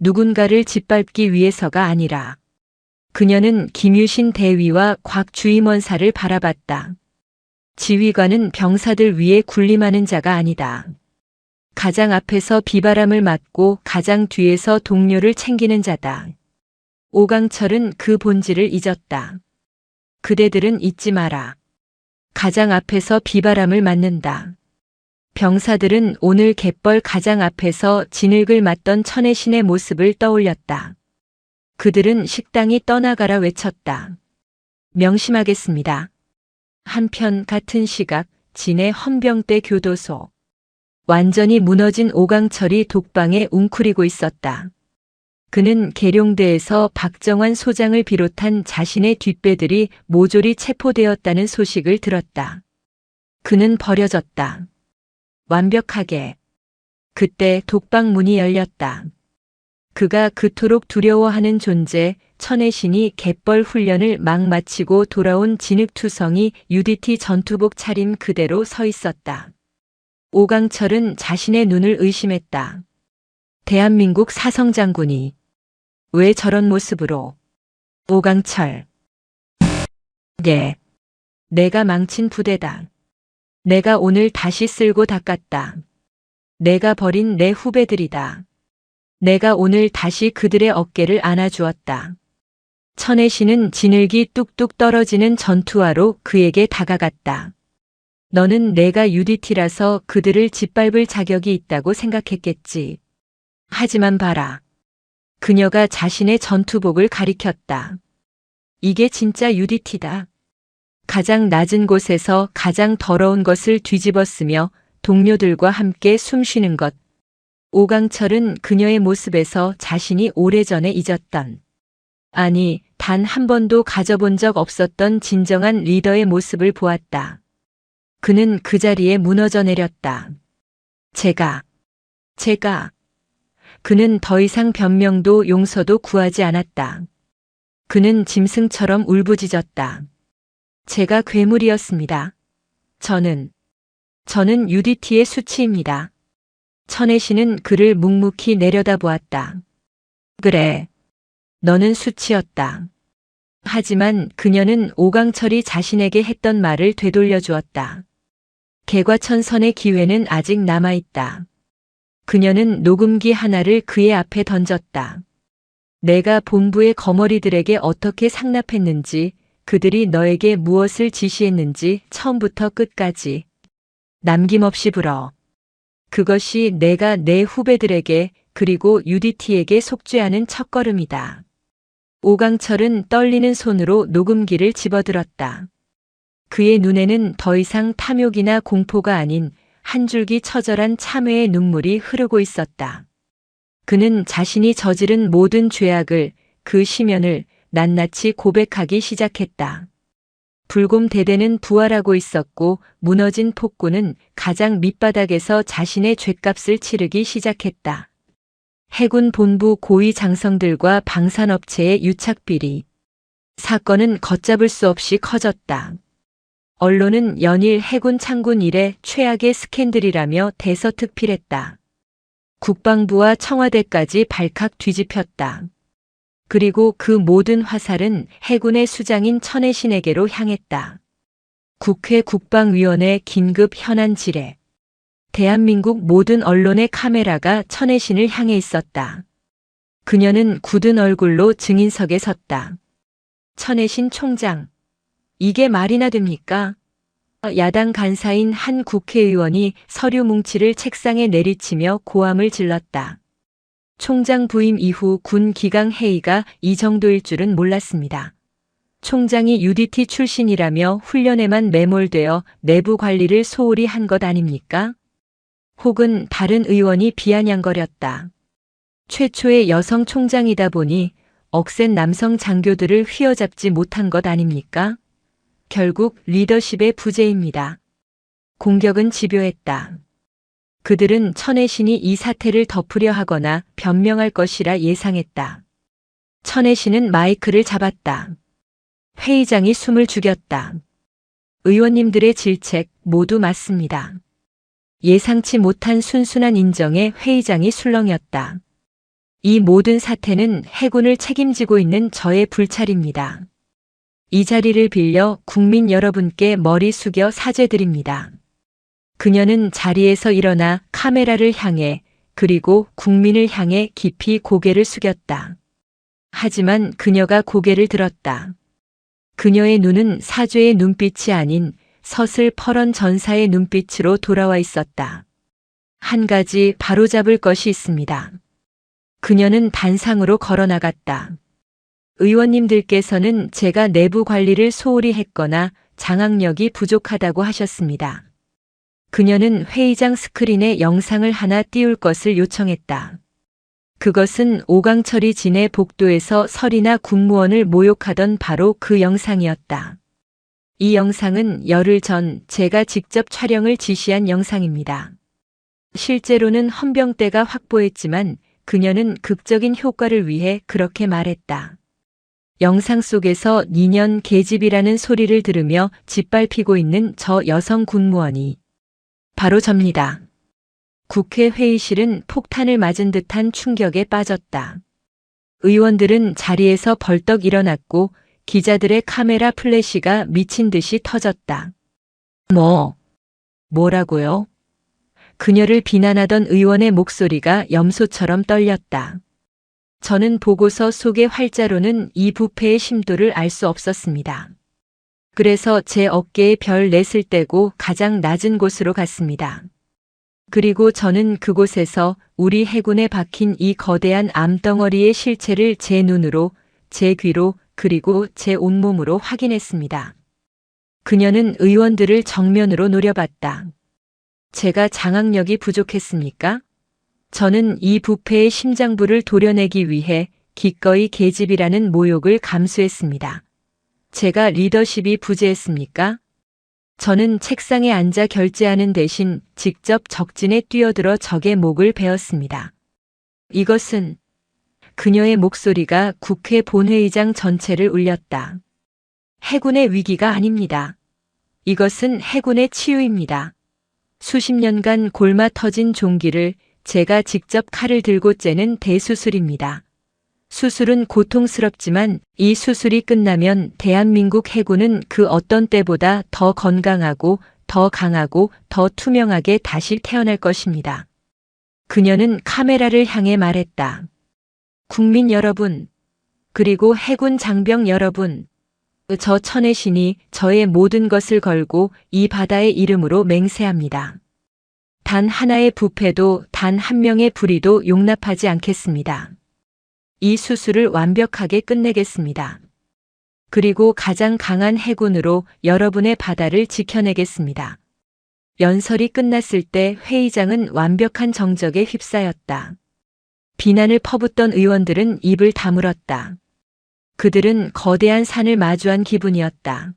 누군가를 짓밟기 위해서가 아니라. 그녀는 김유신 대위와 곽 주임원사를 바라봤다. 지휘관은 병사들 위에 군림하는 자가 아니다. 가장 앞에서 비바람을 맞고 가장 뒤에서 동료를 챙기는 자다. 오강철은 그 본질을 잊었다. 그대들은 잊지 마라. 가장 앞에서 비바람을 맞는다. 병사들은 오늘 갯벌 가장 앞에서 진흙을 맞던 천혜신의 모습을 떠올렸다. 그들은 식당이 떠나가라 외쳤다. 명심하겠습니다. 한편 같은 시각 진해 헌병대 교도소. 완전히 무너진 오강철이 독방에 웅크리고 있었다. 그는 계룡대에서 박정환 소장을 비롯한 자신의 뒷배들이 모조리 체포되었다는 소식을 들었다. 그는 버려졌다. 완벽하게. 그때 독방 문이 열렸다. 그가 그토록 두려워하는 존재, 천혜신이 갯벌 훈련을 막 마치고 돌아온 진흙투성이 UDT 전투복 차림 그대로 서 있었다. 오강철은 자신의 눈을 의심했다. 대한민국 사성장군이 왜 저런 모습으로? 오강철. 예. 내가 망친 부대다. 내가 오늘 다시 쓸고 닦았다. 내가 버린 내 후배들이다. 내가 오늘 다시 그들의 어깨를 안아주었다. 천혜신은 진흙이 뚝뚝 떨어지는 전투화로 그에게 다가갔다. 너는 내가 UDT라서 그들을 짓밟을 자격이 있다고 생각했겠지. 하지만 봐라. 그녀가 자신의 전투복을 가리켰다. 이게 진짜 UDT다. 가장 낮은 곳에서 가장 더러운 것을 뒤집어쓰며 동료들과 함께 숨쉬는 것. 오강철은 그녀의 모습에서 자신이 오래전에 잊었던, 아니, 단 한 번도 가져본 적 없었던 진정한 리더의 모습을 보았다. 그는 그 자리에 무너져 내렸다. 제가. 그는 더 이상 변명도 용서도 구하지 않았다. 그는 짐승처럼 울부짖었다. 제가 괴물이었습니다. 저는 UDT의 수치입니다. 천혜신은 그를 묵묵히 내려다보았다. 그래. 너는 수치였다. 하지만 그녀는 오강철이 자신에게 했던 말을 되돌려 주었다. 개과천선의 기회는 아직 남아있다. 그녀는 녹음기 하나를 그의 앞에 던졌다. 내가 본부의 거머리들에게 어떻게 상납했는지, 그들이 너에게 무엇을 지시했는지 처음부터 끝까지 남김없이 불어. 그것이 내가 내 후배들에게 그리고 UDT에게 속죄하는 첫걸음이다. 오강철은 떨리는 손으로 녹음기를 집어들었다. 그의 눈에는 더 이상 탐욕이나 공포가 아닌 한 줄기 처절한 참회의 눈물이 흐르고 있었다. 그는 자신이 저지른 모든 죄악을, 그 심연을 낱낱이 고백하기 시작했다. 불곰대대는 부활하고 있었고 무너진 폭군은 가장 밑바닥에서 자신의 죗값을 치르기 시작했다. 해군 본부 고위 장성들과 방산업체의 유착비리. 사건은 걷잡을 수 없이 커졌다. 언론은 연일 해군 창군 이래 최악의 스캔들이라며 대서특필했다. 국방부와 청와대까지 발칵 뒤집혔다. 그리고 그 모든 화살은 해군의 수장인 천혜신에게로 향했다. 국회 국방위원회 긴급 현안 질의. 대한민국 모든 언론의 카메라가 천혜신을 향해 있었다. 그녀는 굳은 얼굴로 증인석에 섰다. 천혜신 총장, 이게 말이나 됩니까? 야당 간사인 한 국회의원이 서류 뭉치를 책상에 내리치며 고함을 질렀다. 총장 부임 이후 군 기강 회의가 이 정도일 줄은 몰랐습니다. 총장이 UDT 출신이라며 훈련에만 매몰되어 내부 관리를 소홀히 한 것 아닙니까? 혹은 다른 의원이 비아냥거렸다. 최초의 여성 총장이다 보니 억센 남성 장교들을 휘어잡지 못한 것 아닙니까? 결국 리더십의 부재입니다. 공격은 집요했다. 그들은 천혜신이 이 사태를 덮으려 하거나 변명할 것이라 예상했다. 천혜신은 마이크를 잡았다. 회의장이 숨을 죽였다. 의원님들의 질책 모두 맞습니다. 예상치 못한 순순한 인정에 회의장이 술렁였다. 이 모든 사태는 해군을 책임지고 있는 저의 불찰입니다. 이 자리를 빌려 국민 여러분께 머리 숙여 사죄드립니다. 그녀는 자리에서 일어나 카메라를 향해 그리고 국민을 향해 깊이 고개를 숙였다. 하지만 그녀가 고개를 들었다. 그녀의 눈은 사죄의 눈빛이 아닌 서슬퍼런 전사의 눈빛으로 돌아와 있었다. 한 가지 바로잡을 것이 있습니다. 그녀는 단상으로 걸어나갔다. 의원님들께서는 제가 내부 관리를 소홀히 했거나 장악력이 부족하다고 하셨습니다. 그녀는 회의장 스크린에 영상을 하나 띄울 것을 요청했다. 그것은 오강철이 진해 복도에서 설이나 군무원을 모욕하던 바로 그 영상이었다. 이 영상은 열흘 전 제가 직접 촬영을 지시한 영상입니다. 실제로는 헌병대가 확보했지만 그녀는 극적인 효과를 위해 그렇게 말했다. 영상 속에서 니년 계집이라는 소리를 들으며 짓밟히고 있는 저 여성 군무원이 바로 접니다. 국회 회의실은 폭탄을 맞은 듯한 충격에 빠졌다. 의원들은 자리에서 벌떡 일어났고 기자들의 카메라 플래시가 미친 듯이 터졌다. 뭐라고요? 그녀를 비난하던 의원의 목소리가 염소처럼 떨렸다. 저는 보고서 속의 활자로는 이 부패의 심도를 알 수 없었습니다. 그래서 제 어깨에 별 넷을 떼고 가장 낮은 곳으로 갔습니다. 그리고 저는 그곳에서 우리 해군에 박힌 이 거대한 암덩어리의 실체를 제 눈으로, 제 귀로, 그리고 제 온몸으로 확인했습니다. 그녀는 의원들을 정면으로 노려봤다. 제가 장악력이 부족했습니까? 저는 이 부패의 심장부를 도려내기 위해 기꺼이 계집이라는 모욕을 감수했습니다. 제가 리더십이 부재했습니까? 저는 책상에 앉아 결제하는 대신 직접 적진에 뛰어들어 적의 목을 베었습니다. 이것은 그녀의 목소리가 국회 본회의장 전체를 울렸다. 해군의 위기가 아닙니다. 이것은 해군의 치유입니다. 수십 년간 골마 터진 종기를 제가 직접 칼을 들고 째는 대수술입니다. 수술은 고통스럽지만 이 수술이 끝나면 대한민국 해군은 그 어떤 때보다 더 건강하고 더 강하고 더 투명하게 다시 태어날 것입니다. 그녀는 카메라를 향해 말했다. 국민 여러분, 그리고 해군 장병 여러분, 저 천혜신이 저의 모든 것을 걸고 이 바다의 이름으로 맹세합니다. 단 하나의 부패도 단 한 명의 불의도 용납하지 않겠습니다. 이 수술을 완벽하게 끝내겠습니다. 그리고 가장 강한 해군으로 여러분의 바다를 지켜내겠습니다. 연설이 끝났을 때 회의장은 완벽한 정적에 휩싸였다. 비난을 퍼붓던 의원들은 입을 다물었다. 그들은 거대한 산을 마주한 기분이었다.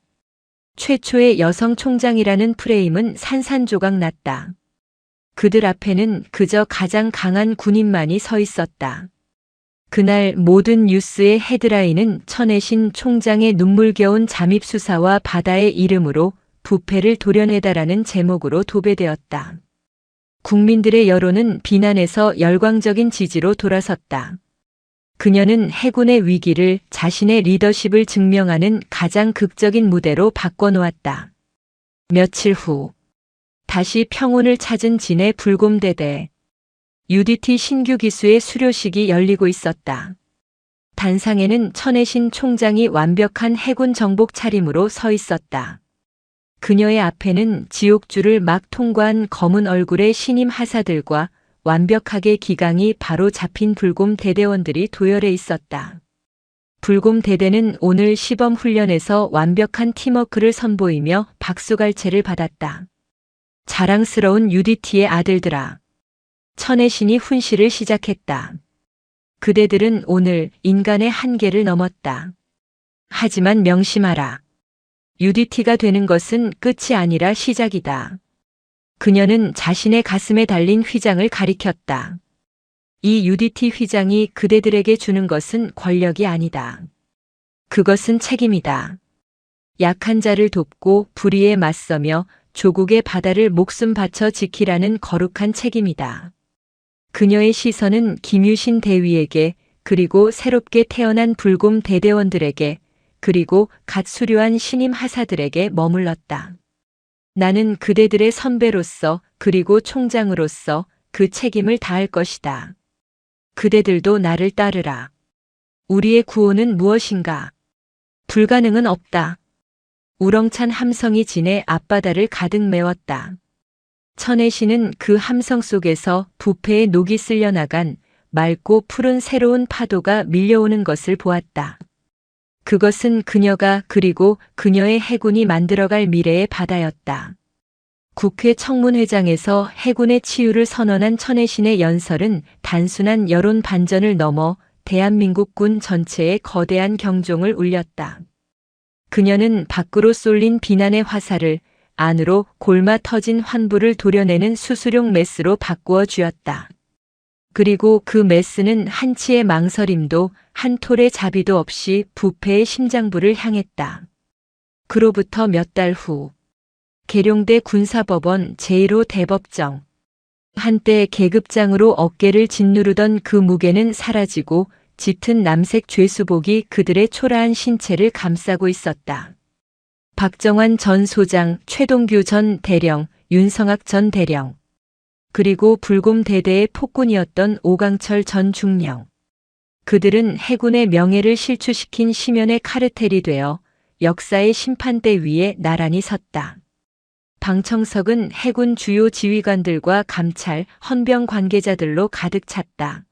최초의 여성 총장이라는 프레임은 산산조각 났다. 그들 앞에는 그저 가장 강한 군인만이 서 있었다. 그날 모든 뉴스의 헤드라인은 천혜신 총장의 눈물겨운 잠입수사와 바다의 이름으로 부패를 도려내다라는 제목으로 도배되었다. 국민들의 여론은 비난에서 열광적인 지지로 돌아섰다. 그녀는 해군의 위기를 자신의 리더십을 증명하는 가장 극적인 무대로 바꿔놓았다. 며칠 후 다시 평온을 찾은 진해 불곰대대. UDT 신규 기수의 수료식이 열리고 있었다. 단상에는 천혜신 총장이 완벽한 해군 정복 차림으로 서 있었다. 그녀의 앞에는 지옥줄을 막 통과한 검은 얼굴의 신임 하사들과 완벽하게 기강이 바로 잡힌 불곰 대대원들이 도열해 있었다. 불곰 대대는 오늘 시범 훈련에서 완벽한 팀워크를 선보이며 박수갈채를 받았다. 자랑스러운 UDT의 아들들아. 천혜신이 훈시를 시작했다. 그대들은 오늘 인간의 한계를 넘었다. 하지만 명심하라. UDT가 되는 것은 끝이 아니라 시작이다. 그녀는 자신의 가슴에 달린 휘장을 가리켰다. 이 UDT 휘장이 그대들에게 주는 것은 권력이 아니다. 그것은 책임이다. 약한 자를 돕고 불의에 맞서며 조국의 바다를 목숨 바쳐 지키라는 거룩한 책임이다. 그녀의 시선은 김유신 대위에게, 그리고 새롭게 태어난 불곰 대대원들에게, 그리고 갓 수료한 신임 하사들에게 머물렀다. 나는 그대들의 선배로서, 그리고 총장으로서 그 책임을 다할 것이다. 그대들도 나를 따르라. 우리의 구호는 무엇인가? 불가능은 없다. 우렁찬 함성이 진해 앞바다를 가득 메웠다. 천혜신은 그 함성 속에서 부패의 녹이 쓸려나간 맑고 푸른 새로운 파도가 밀려오는 것을 보았다. 그것은 그녀가, 그리고 그녀의 해군이 만들어갈 미래의 바다였다. 국회 청문회장에서 해군의 치유를 선언한 천혜신의 연설은 단순한 여론 반전을 넘어 대한민국군 전체에 거대한 경종을 울렸다. 그녀는 밖으로 쏠린 비난의 화살을 안으로 골마 터진 환부를 도려내는 수수용 메스로 바꾸어 주었다. 그리고 그 메스는 한치의 망설임도 한 톨의 자비도 없이 부패의 심장부를 향했다. 그로부터 몇 달 후, 계룡대 군사법원 제1호 대법정. 한때 계급장으로 어깨를 짓누르던 그 무게는 사라지고 짙은 남색 죄수복이 그들의 초라한 신체를 감싸고 있었다. 박정환 전 소장, 최동규 전 대령, 윤성학 전 대령, 그리고 불곰 대대의 폭군이었던 오강철 전 중령. 그들은 해군의 명예를 실추시킨 심연의 카르텔이 되어 역사의 심판대 위에 나란히 섰다. 방청석은 해군 주요 지휘관들과 감찰, 헌병 관계자들로 가득 찼다.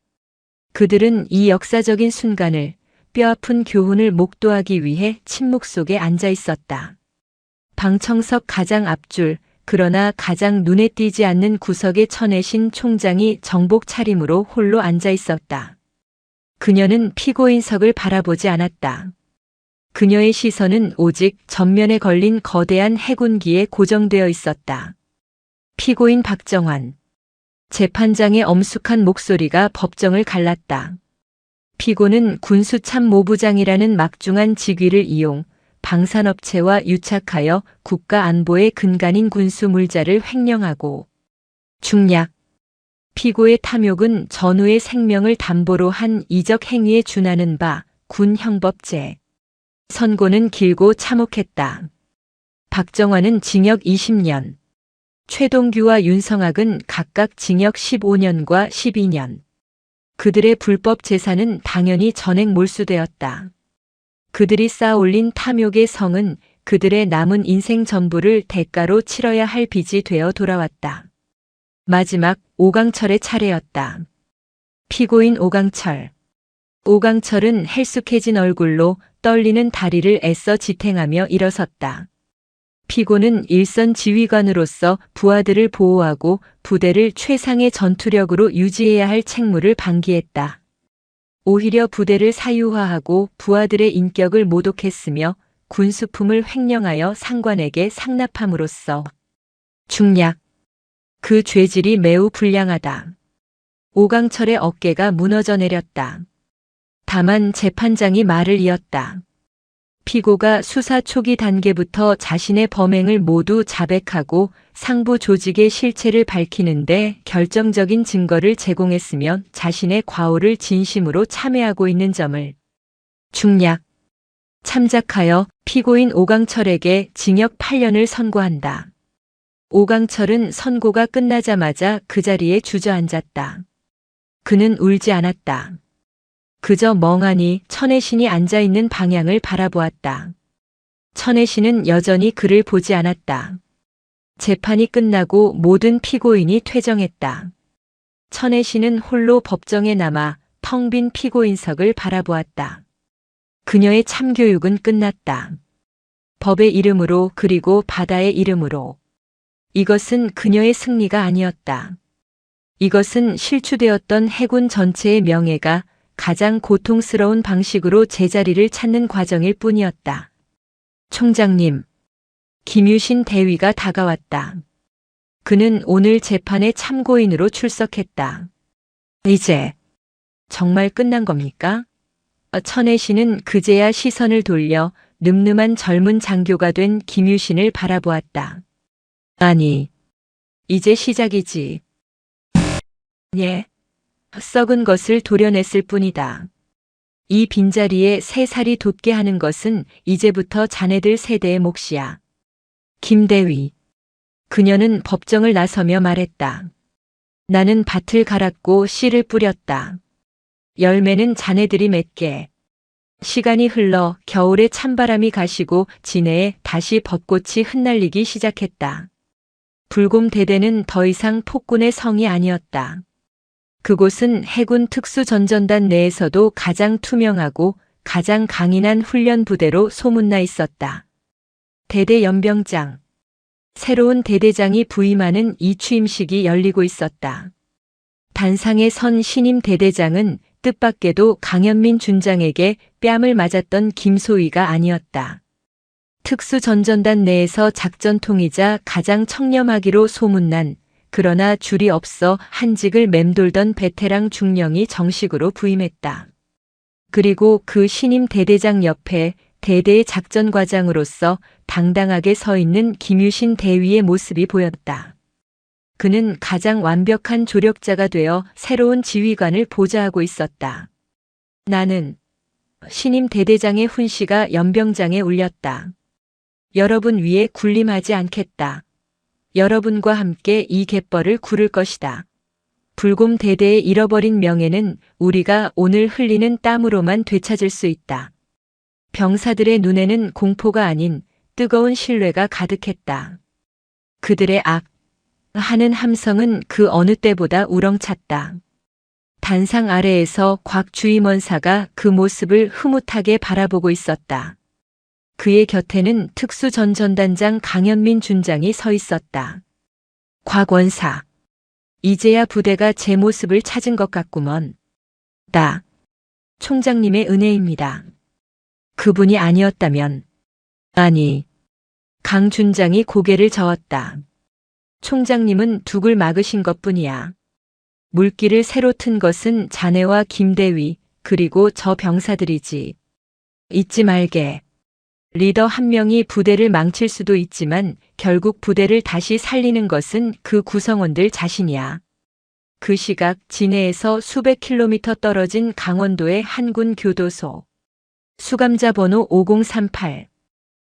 그들은 이 역사적인 순간을, 뼈아픈 교훈을 목도하기 위해 침묵 속에 앉아 있었다. 방청석 가장 앞줄, 그러나 가장 눈에 띄지 않는 구석에 천혜신 총장이 정복 차림으로 홀로 앉아 있었다. 그녀는 피고인석을 바라보지 않았다. 그녀의 시선은 오직 전면에 걸린 거대한 해군기에 고정되어 있었다. 피고인 박정환. 재판장의 엄숙한 목소리가 법정을 갈랐다. 피고는 군수참모부장이라는 막중한 직위를 이용 방산업체와 유착하여 국가 안보의 근간인 군수 물자를 횡령하고 중략. 피고의 탐욕은 전우의 생명을 담보로 한 이적 행위에 준하는 바 군형법제. 선고는 길고 참혹했다. 박정환은 징역 20년, 최동규와 윤성학은 각각 징역 15년과 12년. 그들의 불법 재산은 당연히 전액 몰수되었다. 그들이 쌓아올린 탐욕의 성은 그들의 남은 인생 전부를 대가로 치러야 할 빚이 되어 돌아왔다. 마지막 오강철의 차례였다. 피고인 오강철. 오강철은 헬쑥해진 얼굴로 떨리는 다리를 애써 지탱하며 일어섰다. 피고는 일선 지휘관으로서 부하들을 보호하고 부대를 최상의 전투력으로 유지해야 할 책무를 방기했다. 오히려 부대를 사유화하고 부하들의 인격을 모독했으며 군수품을 횡령하여 상관에게 상납함으로써 중략. 그 죄질이 매우 불량하다. 오강철의 어깨가 무너져 내렸다. 다만 재판장이 말을 이었다. 피고가 수사 초기 단계부터 자신의 범행을 모두 자백하고 상부 조직의 실체를 밝히는데 결정적인 증거를 제공했으면 자신의 과오를 진심으로 참회하고 있는 점을 중략. 참작하여 피고인 오강철에게 징역 8년을 선고한다. 오강철은 선고가 끝나자마자 그 자리에 주저앉았다. 그는 울지 않았다. 그저 멍하니 천혜신이 앉아있는 방향을 바라보았다. 천혜신은 여전히 그를 보지 않았다. 재판이 끝나고 모든 피고인이 퇴정했다. 천혜신은 홀로 법정에 남아 텅 빈 피고인석을 바라보았다. 그녀의 참교육은 끝났다. 법의 이름으로 그리고 바다의 이름으로. 이것은 그녀의 승리가 아니었다. 이것은 실추되었던 해군 전체의 명예가 가장 고통스러운 방식으로 제자리를 찾는 과정일 뿐이었다. 총장님, 김유신 대위가 다가왔다. 그는 오늘 재판에 참고인으로 출석했다. 이제 정말 끝난 겁니까? 천혜신은 그제야 시선을 돌려 늠름한 젊은 장교가 된 김유신을 바라보았다. 아니, 이제 시작이지. 예, 썩은 것을 도려냈을 뿐이다. 이 빈자리에 새 살이 돋게 하는 것은 이제부터 자네들 세대의 몫이야. 김대위. 그녀는 법정을 나서며 말했다. 나는 밭을 갈았고 씨를 뿌렸다. 열매는 자네들이 맺게. 시간이 흘러 겨울에 찬바람이 가시고 진해에 다시 벚꽃이 흩날리기 시작했다. 불곰대대는 더 이상 폭군의 성이 아니었다. 그곳은 해군 특수전전단 내에서도 가장 투명하고 가장 강인한 훈련 부대로 소문나 있었다. 대대 연병장. 새로운 대대장이 부임하는 이 취임식이 열리고 있었다. 단상에 선 신임 대대장은 뜻밖에도 강현민 준장에게 뺨을 맞았던 김소희가 아니었다. 특수전전단 내에서 작전통이자 가장 청렴하기로 소문난 그러나 줄이 없어 한직을 맴돌던 베테랑 중령이 정식으로 부임했다. 그리고 그 신임 대대장 옆에 대대의 작전과장으로서 당당하게 서 있는 김유신 대위의 모습이 보였다. 그는 가장 완벽한 조력자가 되어 새로운 지휘관을 보좌하고 있었다. 나는 신임 대대장의 훈시가 연병장에 울렸다. 여러분 위에 군림하지 않겠다. 여러분과 함께 이 갯벌을 구를 것이다. 불곰 대대의 잃어버린 명예는 우리가 오늘 흘리는 땀으로만 되찾을 수 있다. 병사들의 눈에는 공포가 아닌 뜨거운 신뢰가 가득했다. 그들의 악 하는 함성은 그 어느 때보다 우렁찼다. 단상 아래에서 곽 주임원사가 그 모습을 흐뭇하게 바라보고 있었다. 그의 곁에는 특수전전단장 강현민 준장이 서 있었다. 곽 원사. 이제야 부대가 제 모습을 찾은 것 같구먼. 나. 총장님의 은혜입니다. 그분이 아니었다면. 아니. 강 준장이 고개를 저었다. 총장님은 둑을 막으신 것뿐이야. 물길을 새로 튼 것은 자네와 김대위 그리고 저 병사들이지. 잊지 말게. 리더 한 명이 부대를 망칠 수도 있지만 결국 부대를 다시 살리는 것은 그 구성원들 자신이야. 그 시각 진해에서 수백 킬로미터 떨어진 강원도의 한군 교도소. 수감자 번호 5038.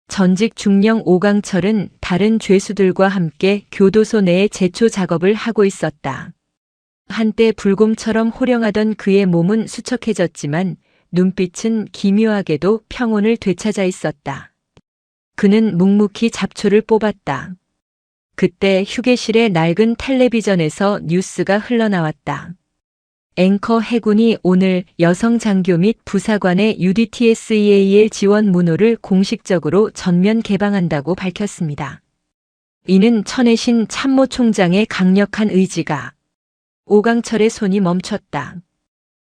전직 중령 오강철은 다른 죄수들과 함께 교도소 내에 제초 작업을 하고 있었다. 한때 불곰처럼 호령하던 그의 몸은 수척해졌지만 눈빛은 기묘하게도 평온을 되찾아 있었다. 그는 묵묵히 잡초를 뽑았다. 그때 휴게실의 낡은 텔레비전에서 뉴스가 흘러나왔다. 앵커 해군이 오늘 여성 장교 및 부사관의 UDTSEAL 지원 문호를 공식적으로 전면 개방한다고 밝혔습니다. 이는 천혜신 참모총장의 강력한 의지가. 오강철의 손이 멈췄다.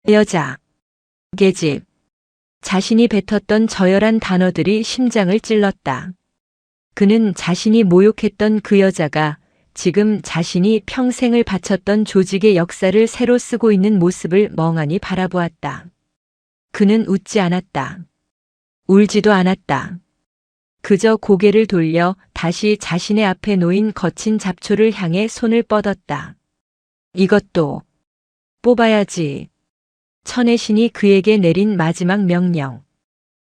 여자. 계집. 자신이 뱉었던 저열한 단어들이 심장을 찔렀다. 그는 자신이 모욕했던 그 여자가 지금 자신이 평생을 바쳤던 조직의 역사를 새로 쓰고 있는 모습을 멍하니 바라보았다. 그는 웃지 않았다. 울지도 않았다. 그저 고개를 돌려 다시 자신의 앞에 놓인 거친 잡초를 향해 손을 뻗었다. 이것도 뽑아야지. 천혜신이 그에게 내린 마지막 명령.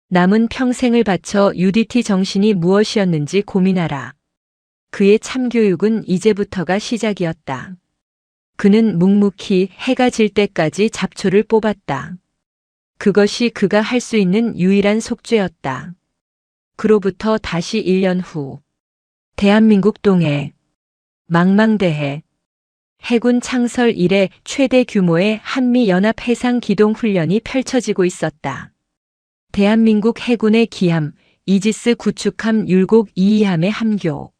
남은 평생을 바쳐 UDT 정신이 무엇이었는지 고민하라. 그의 참교육은 이제부터가 시작이었다. 그는 묵묵히 해가 질 때까지 잡초를 뽑았다. 그것이 그가 할 수 있는 유일한 속죄였다. 그로부터 다시 1년 후, 대한민국 동해, 망망대해, 해군 창설 이래 최대 규모의 한미연합 해상 기동 훈련이 펼쳐지고 있었다. 대한민국 해군의 기함, 이지스 구축함 율곡 2함의 함교.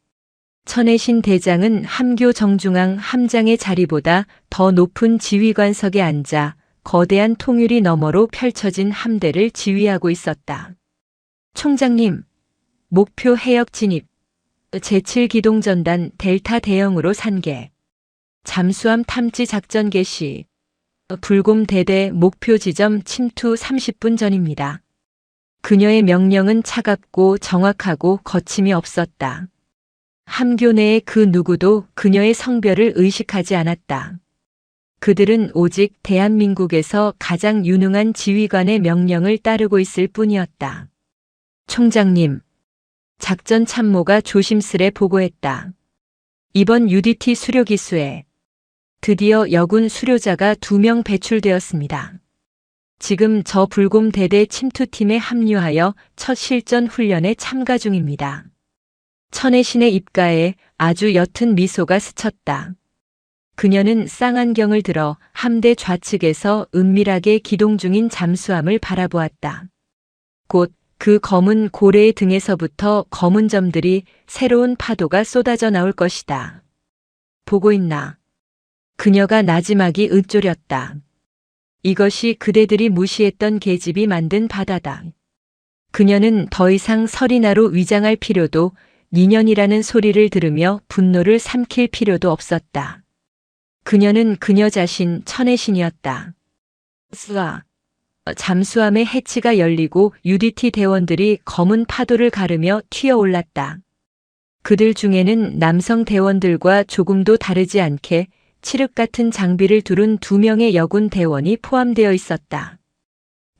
천혜신 대장은 함교 정중앙 함장의 자리보다 더 높은 지휘관석에 앉아 거대한 통유리 너머로 펼쳐진 함대를 지휘하고 있었다. 총장님, 목표 해역 진입, 제7기동전단 델타 대형으로 산계, 잠수함 탐지 작전 개시, 불곰 대대 목표 지점 침투 30분 전입니다. 그녀의 명령은 차갑고 정확하고 거침이 없었다. 함교 내의 그 누구도 그녀의 성별을 의식하지 않았다. 그들은 오직 대한민국에서 가장 유능한 지휘관의 명령을 따르고 있을 뿐이었다. 총장님, 작전 참모가 조심스레 보고했다. 이번 UDT 수료 기수에 드디어 여군 수료자가 2명 배출되었습니다. 지금 저 불곰 대대 침투팀에 합류하여 첫 실전 훈련에 참가 중입니다. 천혜신의 입가에 아주 옅은 미소가 스쳤다. 그녀는 쌍안경을 들어 함대 좌측에서 은밀하게 기동 중인 잠수함을 바라보았다. 곧 그 검은 고래의 등에서부터 검은 점들이 새로운 파도가 쏟아져 나올 것이다. 보고 있나? 그녀가 나지막이 읊조렸다. 이것이 그대들이 무시했던 계집이 만든 바다다. 그녀는 더 이상 서리나로 위장할 필요도, 니년이라는 소리를 들으며 분노를 삼킬 필요도 없었다. 그녀는 그녀 자신 천혜신이었다. 스아. 잠수함의 해치가 열리고 UDT 대원들이 검은 파도를 가르며 튀어올랐다. 그들 중에는 남성 대원들과 조금도 다르지 않게 칠흑 같은 장비를 두른 2명의 여군 대원이 포함되어 있었다.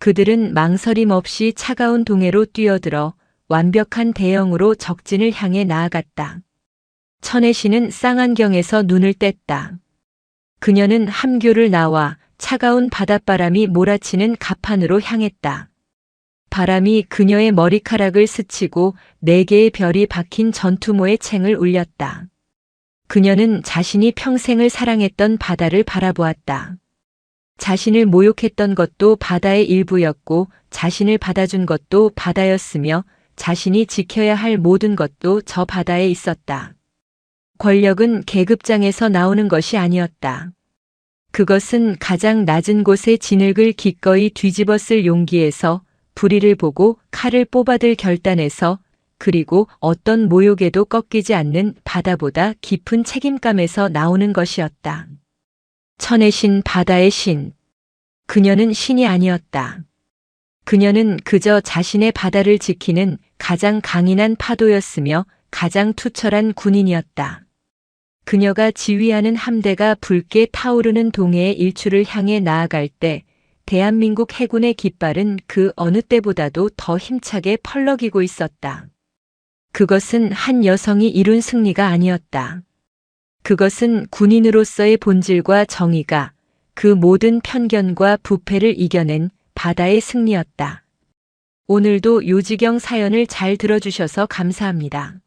그들은 망설임 없이 차가운 동해로 뛰어들어 완벽한 대형으로 적진을 향해 나아갔다. 천혜신은 쌍안경에서 눈을 뗐다. 그녀는 함교를 나와 차가운 바닷바람이 몰아치는 갑판으로 향했다. 바람이 그녀의 머리카락을 스치고 4개의 별이 박힌 전투모의 챙을 울렸다. 그녀는 자신이 평생을 사랑했던 바다를 바라보았다. 자신을 모욕했던 것도 바다의 일부였고 자신을 받아준 것도 바다였으며 자신이 지켜야 할 모든 것도 저 바다에 있었다. 권력은 계급장에서 나오는 것이 아니었다. 그것은 가장 낮은 곳의 진흙을 기꺼이 뒤집었을 용기에서, 불의를 보고 칼을 뽑아들 결단에서, 그리고 어떤 모욕에도 꺾이지 않는 바다보다 깊은 책임감에서 나오는 것이었다. 천혜신 바다의 신. 그녀는 신이 아니었다. 그녀는 그저 자신의 바다를 지키는 가장 강인한 파도였으며 가장 투철한 군인이었다. 그녀가 지휘하는 함대가 붉게 타오르는 동해의 일출을 향해 나아갈 때 대한민국 해군의 깃발은 그 어느 때보다도 더 힘차게 펄럭이고 있었다. 그것은 한 여성이 이룬 승리가 아니었다. 그것은 군인으로서의 본질과 정의가 그 모든 편견과 부패를 이겨낸 바다의 승리였다. 오늘도 요지경 사연을 잘 들어주셔서 감사합니다.